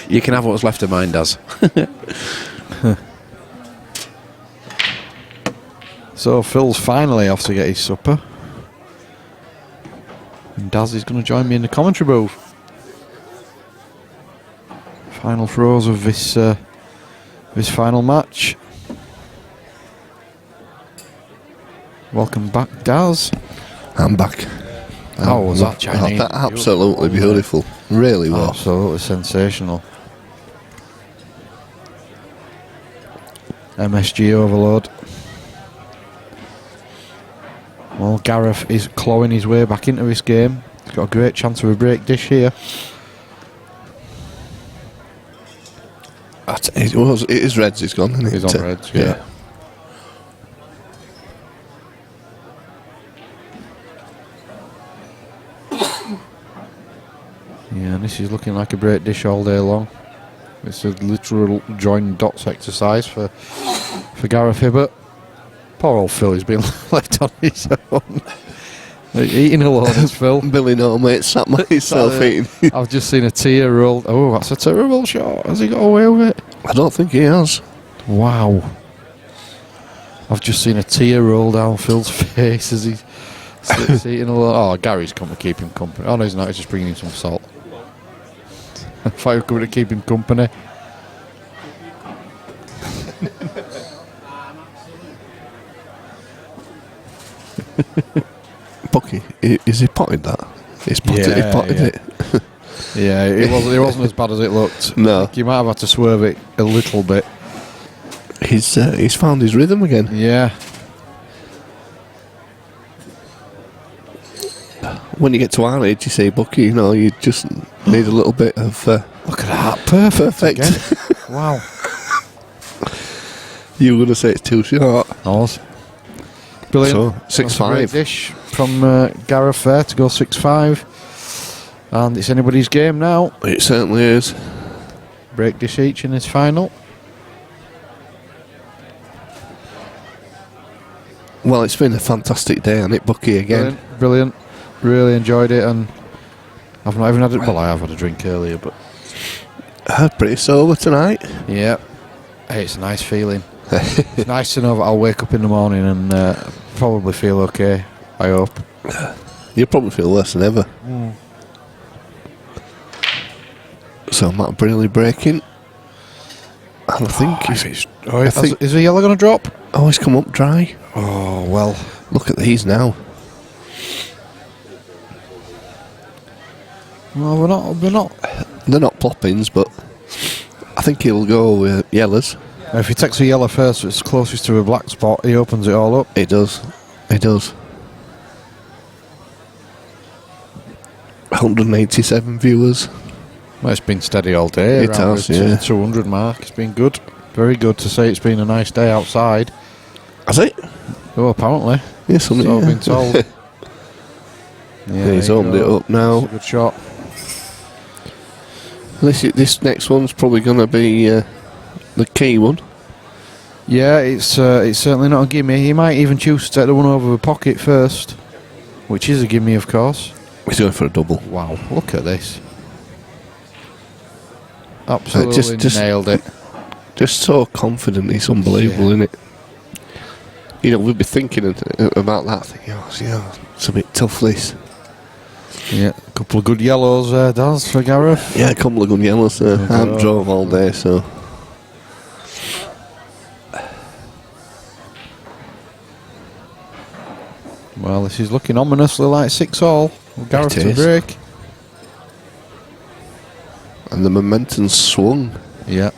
You can have what's left of mine, Daz. So Phil's finally off to get his supper. And Daz is going to join me in the commentary booth. Final throws of this final match. Welcome back, Daz. I'm back. How was that Chinese? That absolutely beautiful. Really was. Absolutely sensational. MSG overload. Well, Gareth is clawing his way back into this game. He's got a great chance of a break dish here. It is reds, it's gone, isn't it? He's on reds, yeah. Yeah, and this is looking like a break dish all day long. It's a literal join dots exercise for Gareth Hibbott. Poor old Phil, he's been left on his own. Eating alone as Phil. Billy no mate sat myself eating. I've just seen a tear roll. Oh, that's a terrible shot. Has he got away with it? I don't think he has. Wow. I've just seen a tear roll down Phil's face as he sits eating alone. Oh, Gary's come to keep him company. Oh, no, he's not. He's just bringing him some salt. I thought he was coming to keep him company. Bucky, is he potted that? He's potted, he potted it. Yeah, it wasn't as bad as it looked. No. You might have had to swerve it a little bit. He's found his rhythm again. Yeah. When you get to our age, you say, Bucky, you know, you just need a little bit of... Look at that. Perfect. Again. Wow. You were going to say it's too short. I was. Brilliant. So, 6-5. Great dish from Gareth there to go 6-5. And it's anybody's game now. It certainly is. Break dish each in this final. Well, it's been a fantastic day, hasn't it, Bucky, again? Brilliant. Really enjoyed it, and I've not even had it. Well, I have had a drink earlier, but Pretty sober tonight. yeah, hey, it's a nice feeling. It's nice to know that I'll wake up in the morning and probably feel okay. I hope. You'll probably feel worse than ever. So Matt Brierley breaking. And I think Is the yellow going to drop? Oh, he's come up dry. Oh well. Look at these now. Well, we're not. They're not ploppings, but I think he'll go with yellows. If he takes a yellow first, it's closest to a black spot. He opens it all up. It does. It does. 187 viewers. Well, it's been steady all day. It around has, the yeah. 200 mark. It's been good. Very good to say it's been a nice day outside. Has it? Oh, apparently. Yeah, something. So I've been told. Yeah, he's opened it up now. That's a good shot. This next one's probably going to be the key one. Yeah, it's certainly not a gimme. He might even choose to take the one over the pocket first, which is a gimme, of course. He's going for a double. Wow, look at this. Absolutely just nailed it. Just so confident. He's unbelievable, isn't it? You know, we'll be thinking about that. Thinking, it's a bit tough, this. Yeah, a couple of good yellows there, Daz, for Gareth. Yeah, a couple of good yellows there. I haven't drove all day, so... Well, this is looking ominously like 6-all. Gareth to break. And the momentum swung. Yeah.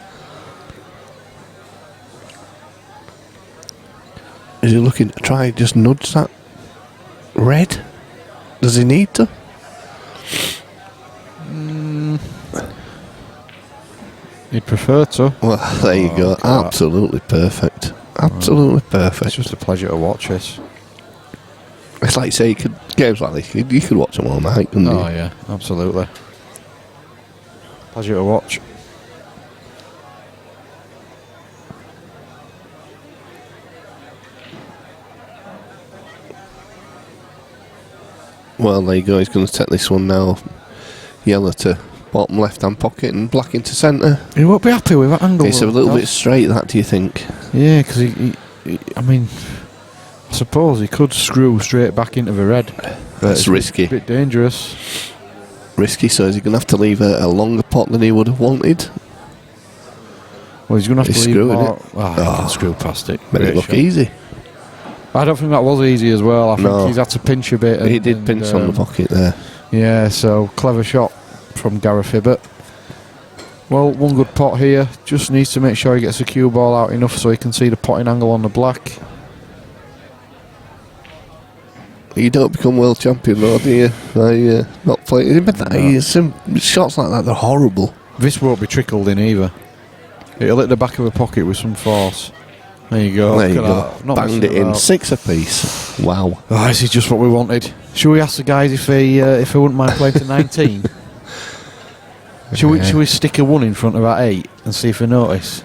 Is he looking to try just nudge that red? Does he need to? He'd prefer to. Well, there you go. Absolutely perfect. Absolutely perfect. It's just a pleasure to watch this. It's like you say, games like this, you could watch them all night, couldn't you? Oh, yeah, absolutely. Pleasure to watch. Well, there you go. He's going to take this one now. Yellow to bottom left-hand pocket and black into centre. He won't be happy with that angle. It's a little bit straight, that, do you think? Yeah, because I mean, I suppose he could screw straight back into the red. But It's risky. A bit dangerous. Risky, so is he going to have to leave a longer pot than he would have wanted? Well, he's going to have He's to leave screwing more. it. Oh, he can screw past it. Made it Great look shot. easy. I don't think that was easy as well. I think No. he's had to pinch a bit. He did pinch on the pocket there. Yeah, so clever shot from Gareth Hibbott. Well, one good pot here. Just needs to make sure he gets the cue ball out enough so he can see the potting angle on the black. You don't become world champion, though, do you? By not playing. But some shots like that, they're horrible. This won't be trickled in either. It'll hit the back of the pocket with some force. There you go. There you Look at go. that. Not Banged missing it in. about. 6 apiece. Wow. Oh, this is just what we wanted. Should we ask the guys if they wouldn't mind playing to 19? Should we stick a 1 in front of that 8 and see if they notice?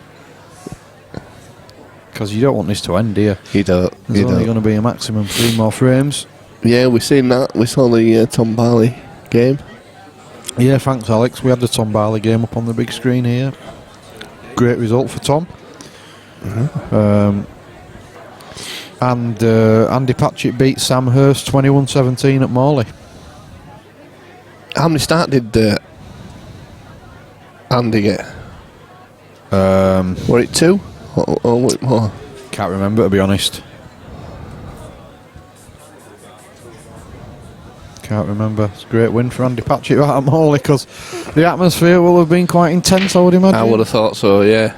because you don't want this to end, do you? You don't. There's You only don't. going to be a maximum 3 more frames. Yeah, we've seen that. We saw the Tom Barley game. Yeah, thanks, Alex. We had the Tom Barley game up on the big screen here. Great result for Tom. And Andy Patchett beat Sam Hurst 21-17 at Morley. How many start did Andy get? Were it 2? Or was it more? Can't remember, to be honest. Can't remember. It's a great win for Andy Patchett at Morley, because the atmosphere will have been quite intense, I would imagine. I would have thought so, yeah.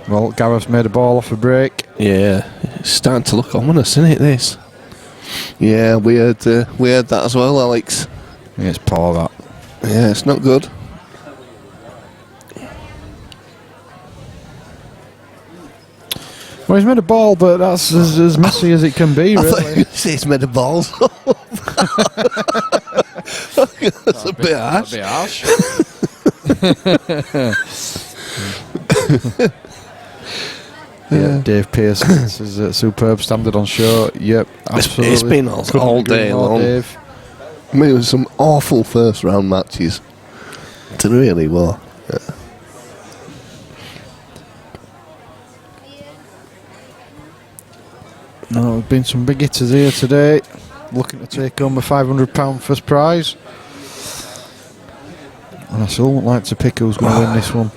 Well, Gareth made a ball off a break. Yeah, it's starting to look ominous, isn't it, this? Yeah, we heard that as well, Alex. Yeah, it's poor, that. Yeah, it's not good. Well, he's made a ball, but that's as messy as it can be, I thought you really. were going to say he's made a balls. That's a bit harsh. Yeah, Dave Pearson is a superb standard on show. Yep, absolutely. It's been all day long. Dave. I mean, it was some awful first round matches. It really were. Yeah. No, there's been some big hitters here today. Looking to take home a £500 first prize. And I still wouldn't like to pick who's going to win this one.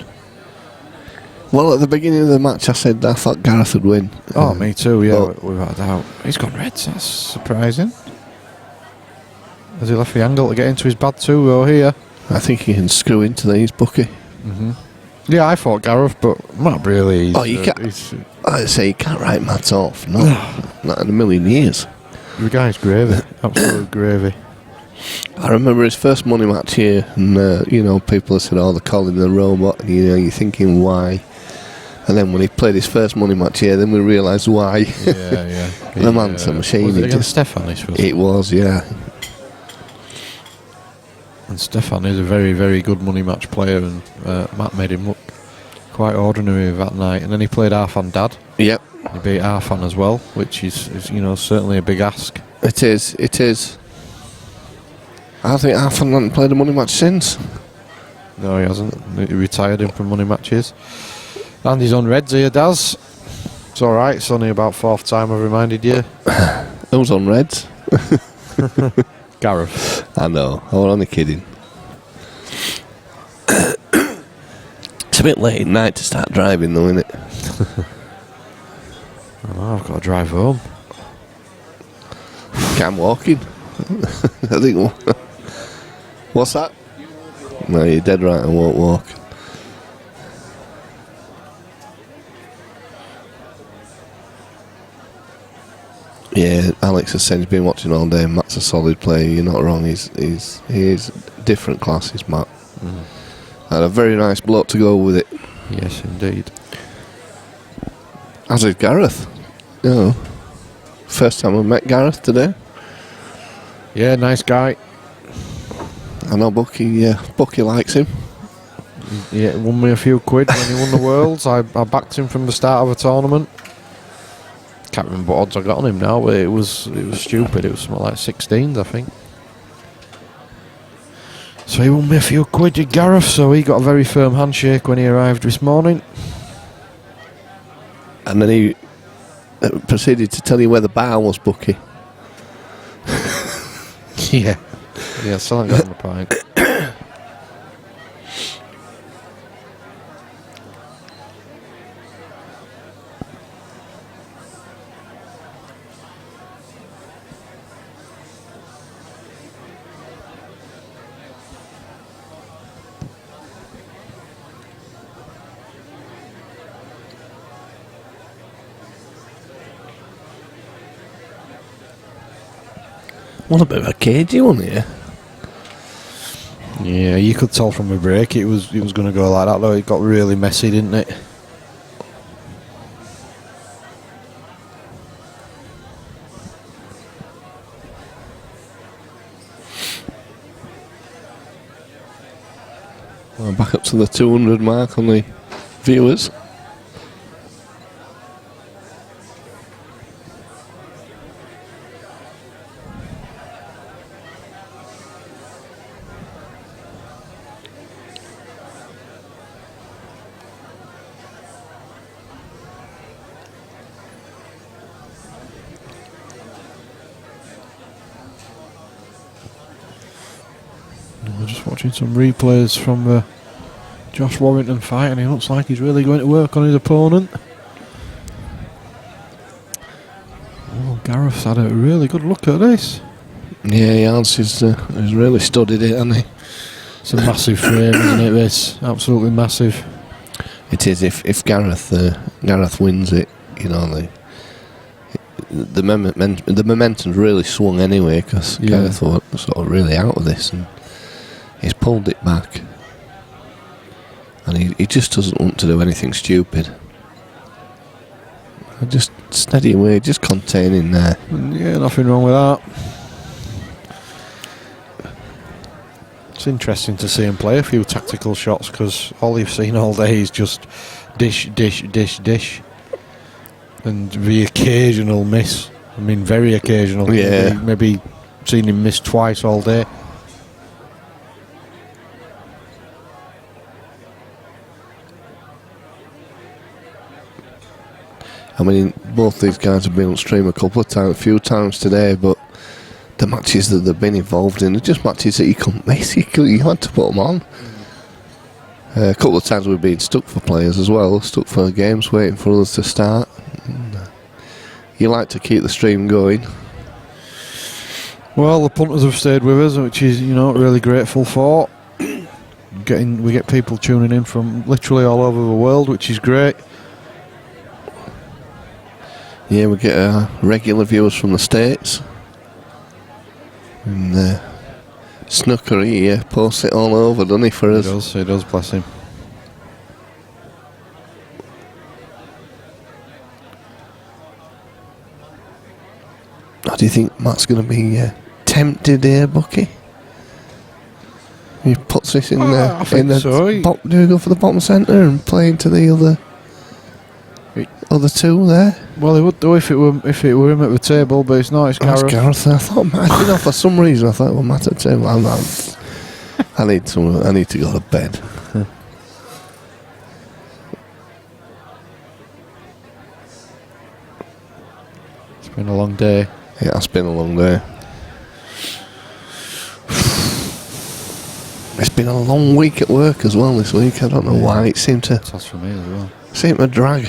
Well, at the beginning of the match, I said I thought Gareth would win. Oh, me too, yeah, but without a doubt. He's gone reds, that's surprising. Has he left the angle to get into his bad 2-0 here? I think he can screw into these, Bucky. Yeah, I thought Gareth, but not really. Oh, you can't. I'd say you can't write Matt off. No, not in a million years. The guy's gravy, absolute gravy. I remember his first money match here, and people have said, "Oh, they're calling him the robot." And, you're thinking why. And then when he played his first money match here, then we realised why. Yeah. The man's a machine. Was it He against Stefan? It was, yeah. And Stefan is a very, very good money match player, and Matt made him look quite ordinary that night. And then he played Arfan Dad. Yep. He beat Arfan as well, which is certainly a big ask. It is. I think Arfan hasn't played a money match since. No, he hasn't. He retired him from money matches. And he's on reds here, Daz. It's alright, it's only about 4th time I've reminded you. Who's on reds? Gareth. I know, I was only kidding. It's a bit late at night to start driving though, isn't it? Oh, I've got to drive home. I'm walking. I think. What's that? No, you're dead right, I won't walk. Yeah, Alex has said he's been watching all day. Matt's a solid player. You're not wrong. He is different classes, Matt. And a very nice bloke to go with it. Yes, indeed. As is Gareth. First time I met Gareth today. Yeah, nice guy. I know Bucky likes him. Yeah, won me a few quid when he won the Worlds. I backed him from the start of a tournament. Can't remember what odds I got on him now, but it was stupid. It was something like 16s, I think. So he won me a few quid, did Gareth, so he got a very firm handshake when he arrived this morning. And then he proceeded to tell you where the bar was, Bucky. Yeah. Yeah, still haven't got him a pint. What a bit of a cagey one here. Yeah, you could tell from the break it was going to go like that, though. It got really messy, didn't it? Well, back up to the 200 mark on the viewers. Watching some replays from the Josh Warrington fight, and he looks like he's really going to work on his opponent. Oh, Gareth's had a really good look at this. Yeah, he has. He's really studied it, hasn't he? It's a massive frame, isn't it, this? Absolutely massive. It is. If Gareth wins it, you know, the momentum's really swung anyway, because Gareth was sort of really out of this, and he's pulled it back. And he just doesn't want to do anything stupid. Just steady away, just containing there. Yeah, nothing wrong with that. It's interesting to see him play a few tactical shots, because all you've seen all day is just dish, dish, dish, dish. And the occasional miss. I mean, very occasional. Yeah. Maybe seen him miss twice all day. I mean, both these guys have been on stream a few times today, but the matches that they've been involved in are just matches that you couldn't miss. You had to put them on. A couple of times we've been stuck for players as well, stuck for games, waiting for others to start. You like to keep the stream going. Well, the punters have stayed with us, which is, really grateful for. We get people tuning in from literally all over the world, which is great. Yeah, we get regular viewers from the States. And Snooker, he posts it all over, doesn't he, for us? He does, bless him. How do you think Matt's going to be tempted here, Bucky? He puts this in I think so. Do we go for the bottom centre and play into the other two there? Well, he would do if it were him at the table, but it's not. It's Gareth. It's Gareth. I thought Matt, for some reason I thought, well, Matt at the table. I need to go to bed. It's been a long day. It has been a long day. It's been a long week at work as well this week. I don't know why. It seemed to. That's for me as well. Seemed to drag.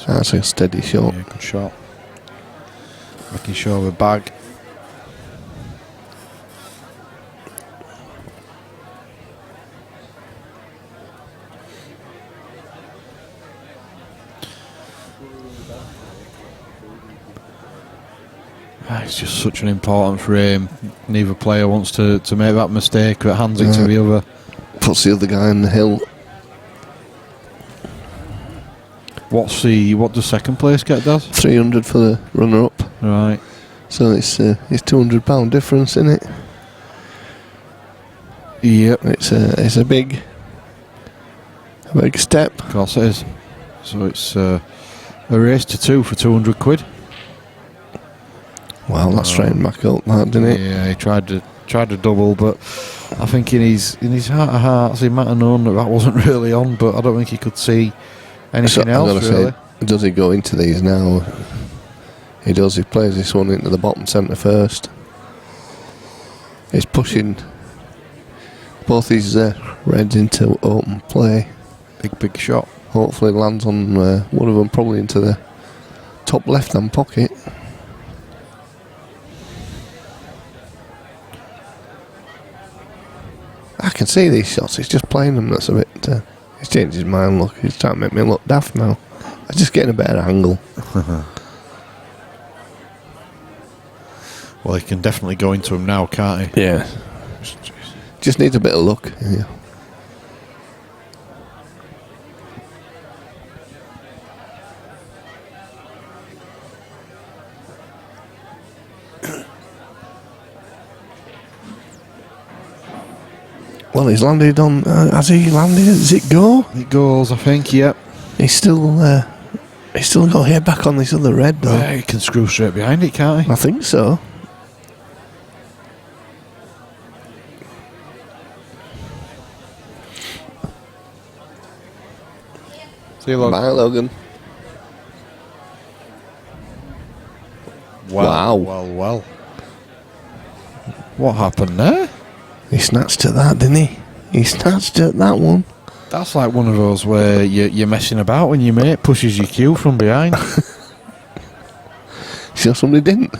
That's a steady shot. Yeah, good shot. Making sure we're bag. It's just such an important frame. Neither player wants to make that mistake that hands it to the other. Puts the other guy in the hill. What does second place get, Daz? 300 for the runner-up. Right. So it's £200 difference, isn't it? Yep. It's a big step. Of course it is. So it's a race to 2 for 200 quid. Well, that straightened back up, that, didn't it? Yeah, he tried to double, but I think in his heart of hearts he might have known that wasn't really on, but I don't think he could see anything else really. Does he go into these now? He does. He plays this one into the bottom centre first. He's pushing both his reds into open play. Big shot. Hopefully lands on one of them, probably into the top left-hand pocket. I can see these shots. He's just playing them. That's a bit. He's changed his mind. Look, he's trying to make me look daft now. I'm just getting a better angle. Well, he can definitely go into him now, can't he? Yeah. Just needs a bit of luck. Yeah. Well, he's landed on. Has he landed? Does it go? It goes, I think. Yep. He's still got to hit back on this other red though. Yeah, he can screw straight behind it, can't he? I think so. See you, Logan. Bye, Logan. Well, Wow. Well. What happened there? He snatched at that, didn't he? He snatched at that one. That's like one of those where you're messing about when your mate pushes your cue from behind. Sure somebody didn't.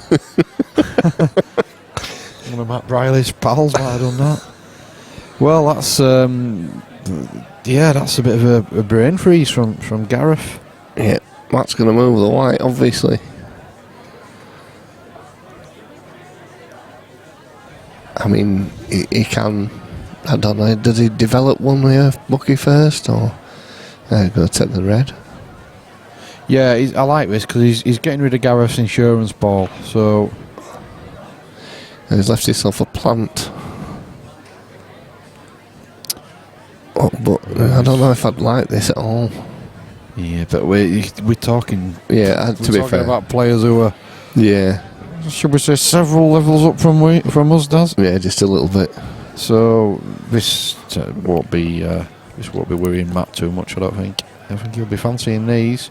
One of Matt Brierley's pals might have done that. Well, that's that's a bit of a brain freeze from Gareth. Yeah, Matt's going to move the white, obviously. I mean, he can. I don't know. Does he develop one with Bucky first, or going to take the red? Yeah, I like this because he's getting rid of Gareth's insurance ball. So And he's left himself a plant. Oh, but I don't know if I'd like this at all. yeah, but we're talking. Yeah, We're to be talking fair. about players who are, Yeah, should we say, several levels up from us, Daz. yeah, just a little bit. So this won't be worrying Matt too much. I don't think. I think he'll be fancying these,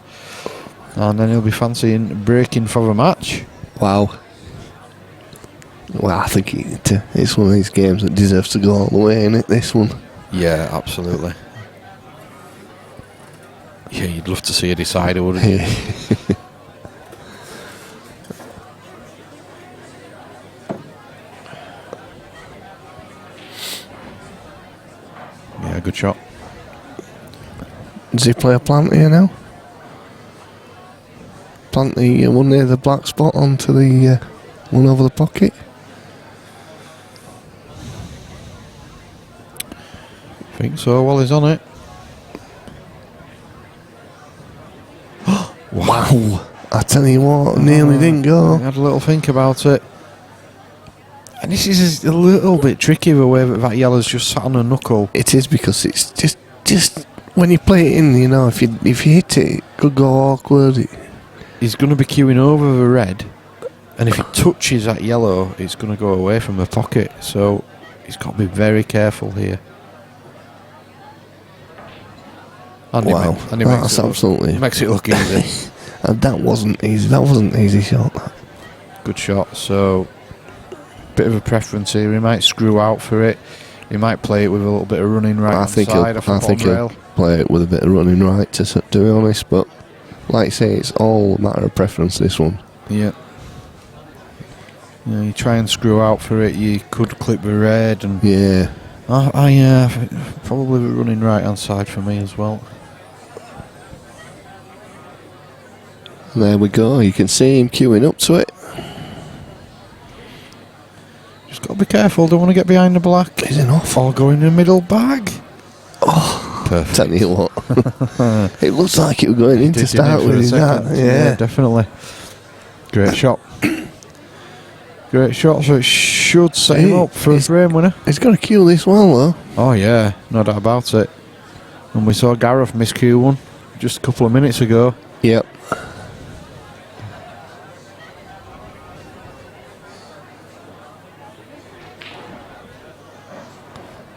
and then he'll be fancying breaking for the match. Wow. Well, I think it's one of these games that deserves to go all the way, innit, this one? Yeah, absolutely. Yeah, you'd love to see a decider, wouldn't you? Yeah, good shot. Does he play a plant here now? Plant the one near the black spot onto the one over the pocket? I think so, while he's on it. Wow! I tell you what, nearly didn't I go. had a little think about it. And this is a little bit tricky the way that yellow's just sat on a knuckle. It is, because it's just when you play it in, you know, if you hit it, it could go awkward. He's going to be queuing over the red, and if he touches that yellow, it's going to go away from the pocket. So he's got to be very careful here. And Wow, that's absolutely makes it look easy. And that wasn't easy. That wasn't an easy shot. Good shot. So bit of a preference here. He might screw out for it. He might play it with a little bit of running right I think side off the bottom rail. he'll play it with a bit of running right, to be honest. But like I say, it's all a matter of preference, this one. Yeah. Yeah, you try and screw out for it. You could clip the red, and Yeah. I probably the running right hand side for me as well. And there we go. You can see him queuing up to it. Just got to be careful. Don't want to get behind the black. He's enough. Or go in the middle bag. Oh, Perfect. tell you what. It looks like it was going in to Did start for a with. second. That. Yeah. Definitely. Great shot. Great shot. So it should set him up for a frame winner. He's got to queue this well, though. Oh yeah, no doubt about it. And we saw Gareth miscue one just a couple of minutes ago. Yep.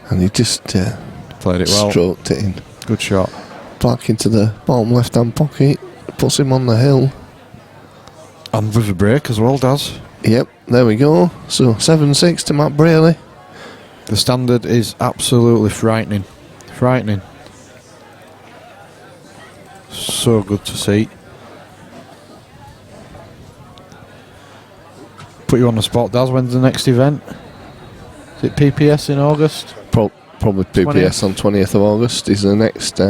And he just Played it well. stroked it in. Good shot. Black into the bottom left-hand pocket. Puts him on the hill. And with a break as well, Daz. Yep, there we go. So 7-6 to Matt Brierley. The standard is absolutely frightening. Frightening. So good to see. Put you on the spot, Daz. When's the next event? Is it PPS in August? Probably PPS on 20th of August is the next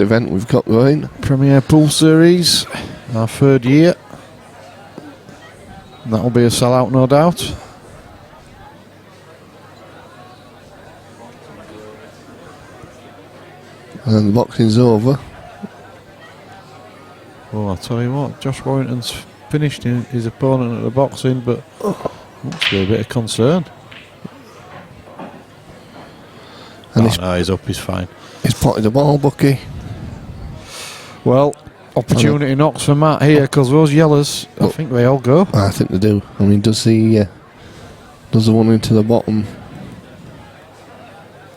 event we've got going. Premier Pool Series, our third year. That'll be a sellout, no doubt. And then the boxing's over. Well, I'll tell you what, Josh Warrington's finished his opponent at the boxing, but looks to be a bit of concern. And he's up, he's fine. he's potted the ball, Bucky. Well, opportunity knocks for Matt here, because those yellows, I think they all go. I think they do. I mean, does the one into the bottom?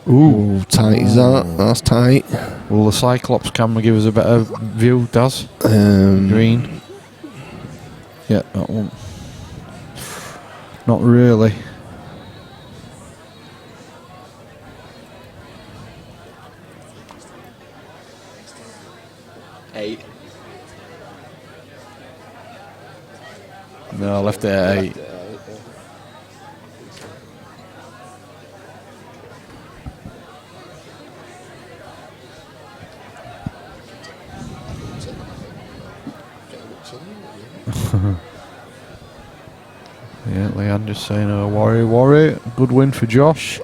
Ooh, tight is that? That's tight. Will the Cyclops camera give us a better view, Daz? Um, Green. Yeah, that one. Not really. 8. No, left it at 8. Yeah, Leanne just saying, worry. Good win for Josh.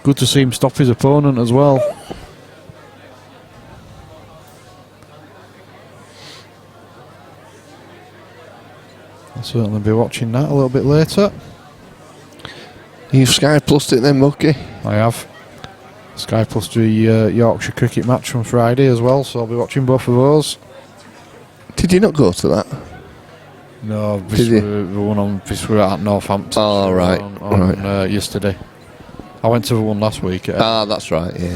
Good to see him stop his opponent as well. I'll certainly be watching that a little bit later. You've Sky Plused it then, Mucky? I have. Sky Plus the Yorkshire cricket match from Friday as well, so I'll be watching both of those. Did you not go to that? No, Did this you? were the one on this were at Northampton. Oh, right. On yesterday. I went to the one last week. That's right, yeah.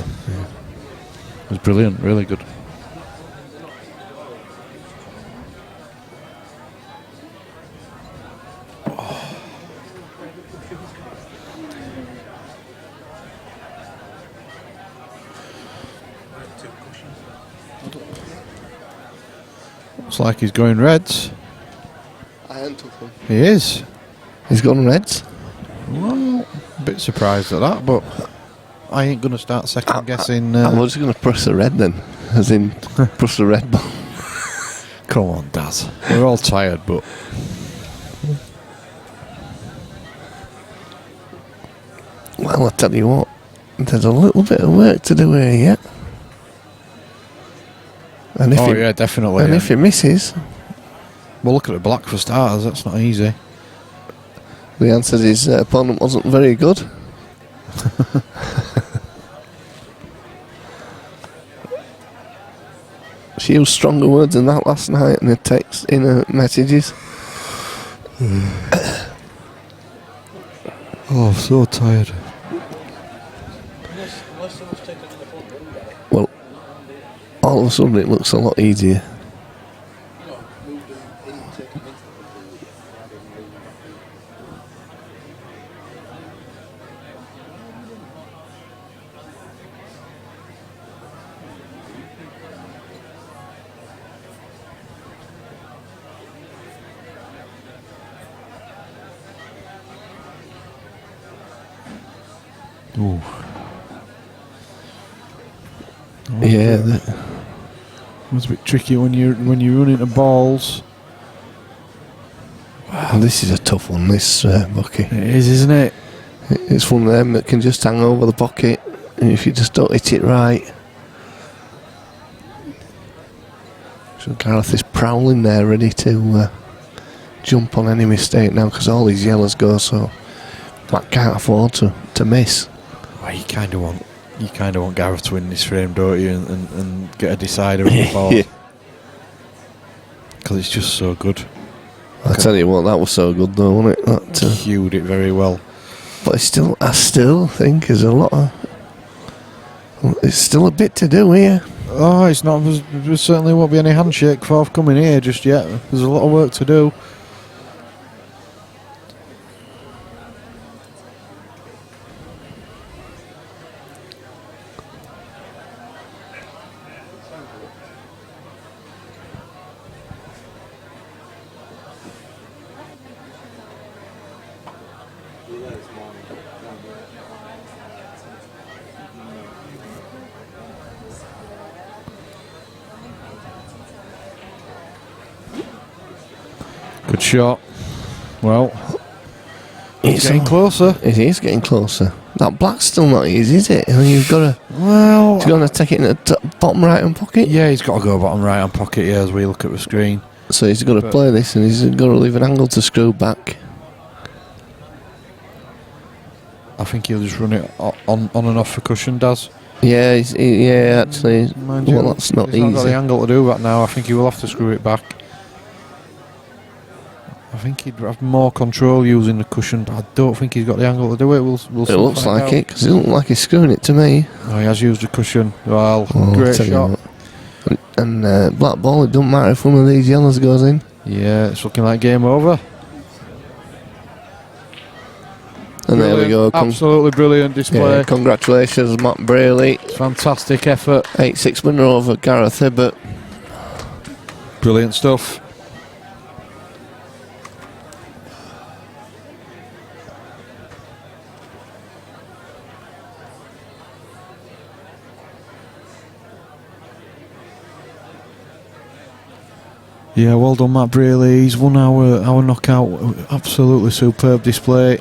It was brilliant, really good. Looks like he's going Reds. I hadn't took him. He is. He's gone Reds? Well, a bit surprised at that, but I ain't going to start second guessing. I'm just going to press the red then, as in press the red ball. Come on, Daz. We're all tired, but Well, I tell you what, there's a little bit of work to do here yet. And if yeah, definitely. and if it misses, Well, look at the black for starters. That's not easy. the answer is his opponent wasn't very good. She used stronger words than that last night in her text, in her messages. Oh, so tired. Well, all of a sudden it looks a lot easier. Ooh. Yeah, It was a bit tricky when you run into balls. this is a tough one, this Bucky. It is, isn't it? It's one of them that can just hang over the pocket, and if you just don't hit it right. So Gareth is prowling there, ready to jump on any mistake now, because all these yellows go, so Black can't afford to miss. Well, you kind of want Gareth to win this frame, don't you? And get a decider on the ball. Yeah. Because it's just so good. I tell you what, that was so good though, wasn't it? That, Cued it very well. but I still think there's a lot of. It's still a bit to do here. Oh, it's not. There certainly won't be any handshake forthcoming here just yet. There's a lot of work to do. Good shot. Well, it's getting closer. It is getting closer. That black's still not easy, is it? I mean, you've got to. Well, He's going to take it in the bottom right hand pocket. yeah, he's got to go bottom right hand pocket here as we look at the screen. So he's got to play this, and he's got to leave an angle to screw back. I think he'll just run it on and off the cushion, Daz. Yeah, actually. Mind you, Well, that's not he's not got the easy. angle to do that now. I think he will have to screw it back. I think he'd have more control using the cushion, but I don't think he's got the angle to do it. We'll It looks like it, because it doesn't look like he's screwing it to me. Oh, he has used the cushion. Well, Oh, great tell you shot. what. And Blackball, it doesn't matter if one of these yellows goes in. Yeah, it's looking like game over. And there we go. Absolutely brilliant display. Yeah, congratulations, Matt Brierley. Fantastic effort. 8-6 winner over Gareth Hibbott. Brilliant stuff. Yeah, well done, Matt Brierley. He's won our knockout. Absolutely superb display.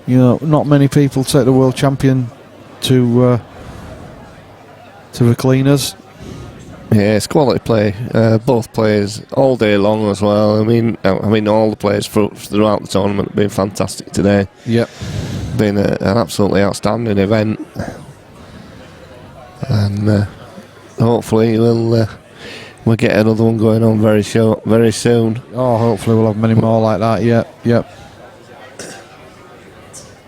You know, not many people take the world champion to the cleaners. Yeah, it's quality play. Both players all day long as well. I mean, all the players throughout the tournament have been fantastic today. Yep. Been an absolutely outstanding event, and hopefully we'll get another one going on very soon. Oh, hopefully we'll have many more like that. Yep.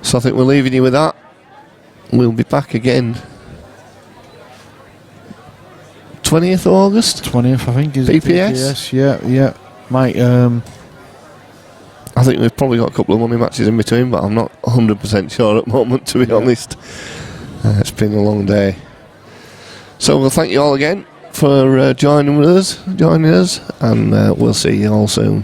So I think we're leaving you with that. We'll be back again 20th August. 20th, I think, is BPS? Yeah. Might. I think we've probably got a couple of money matches in between, but I'm not 100% sure at the moment, to be honest. It's been a long day. So we'll thank you all again for joining us, and we'll see you all soon.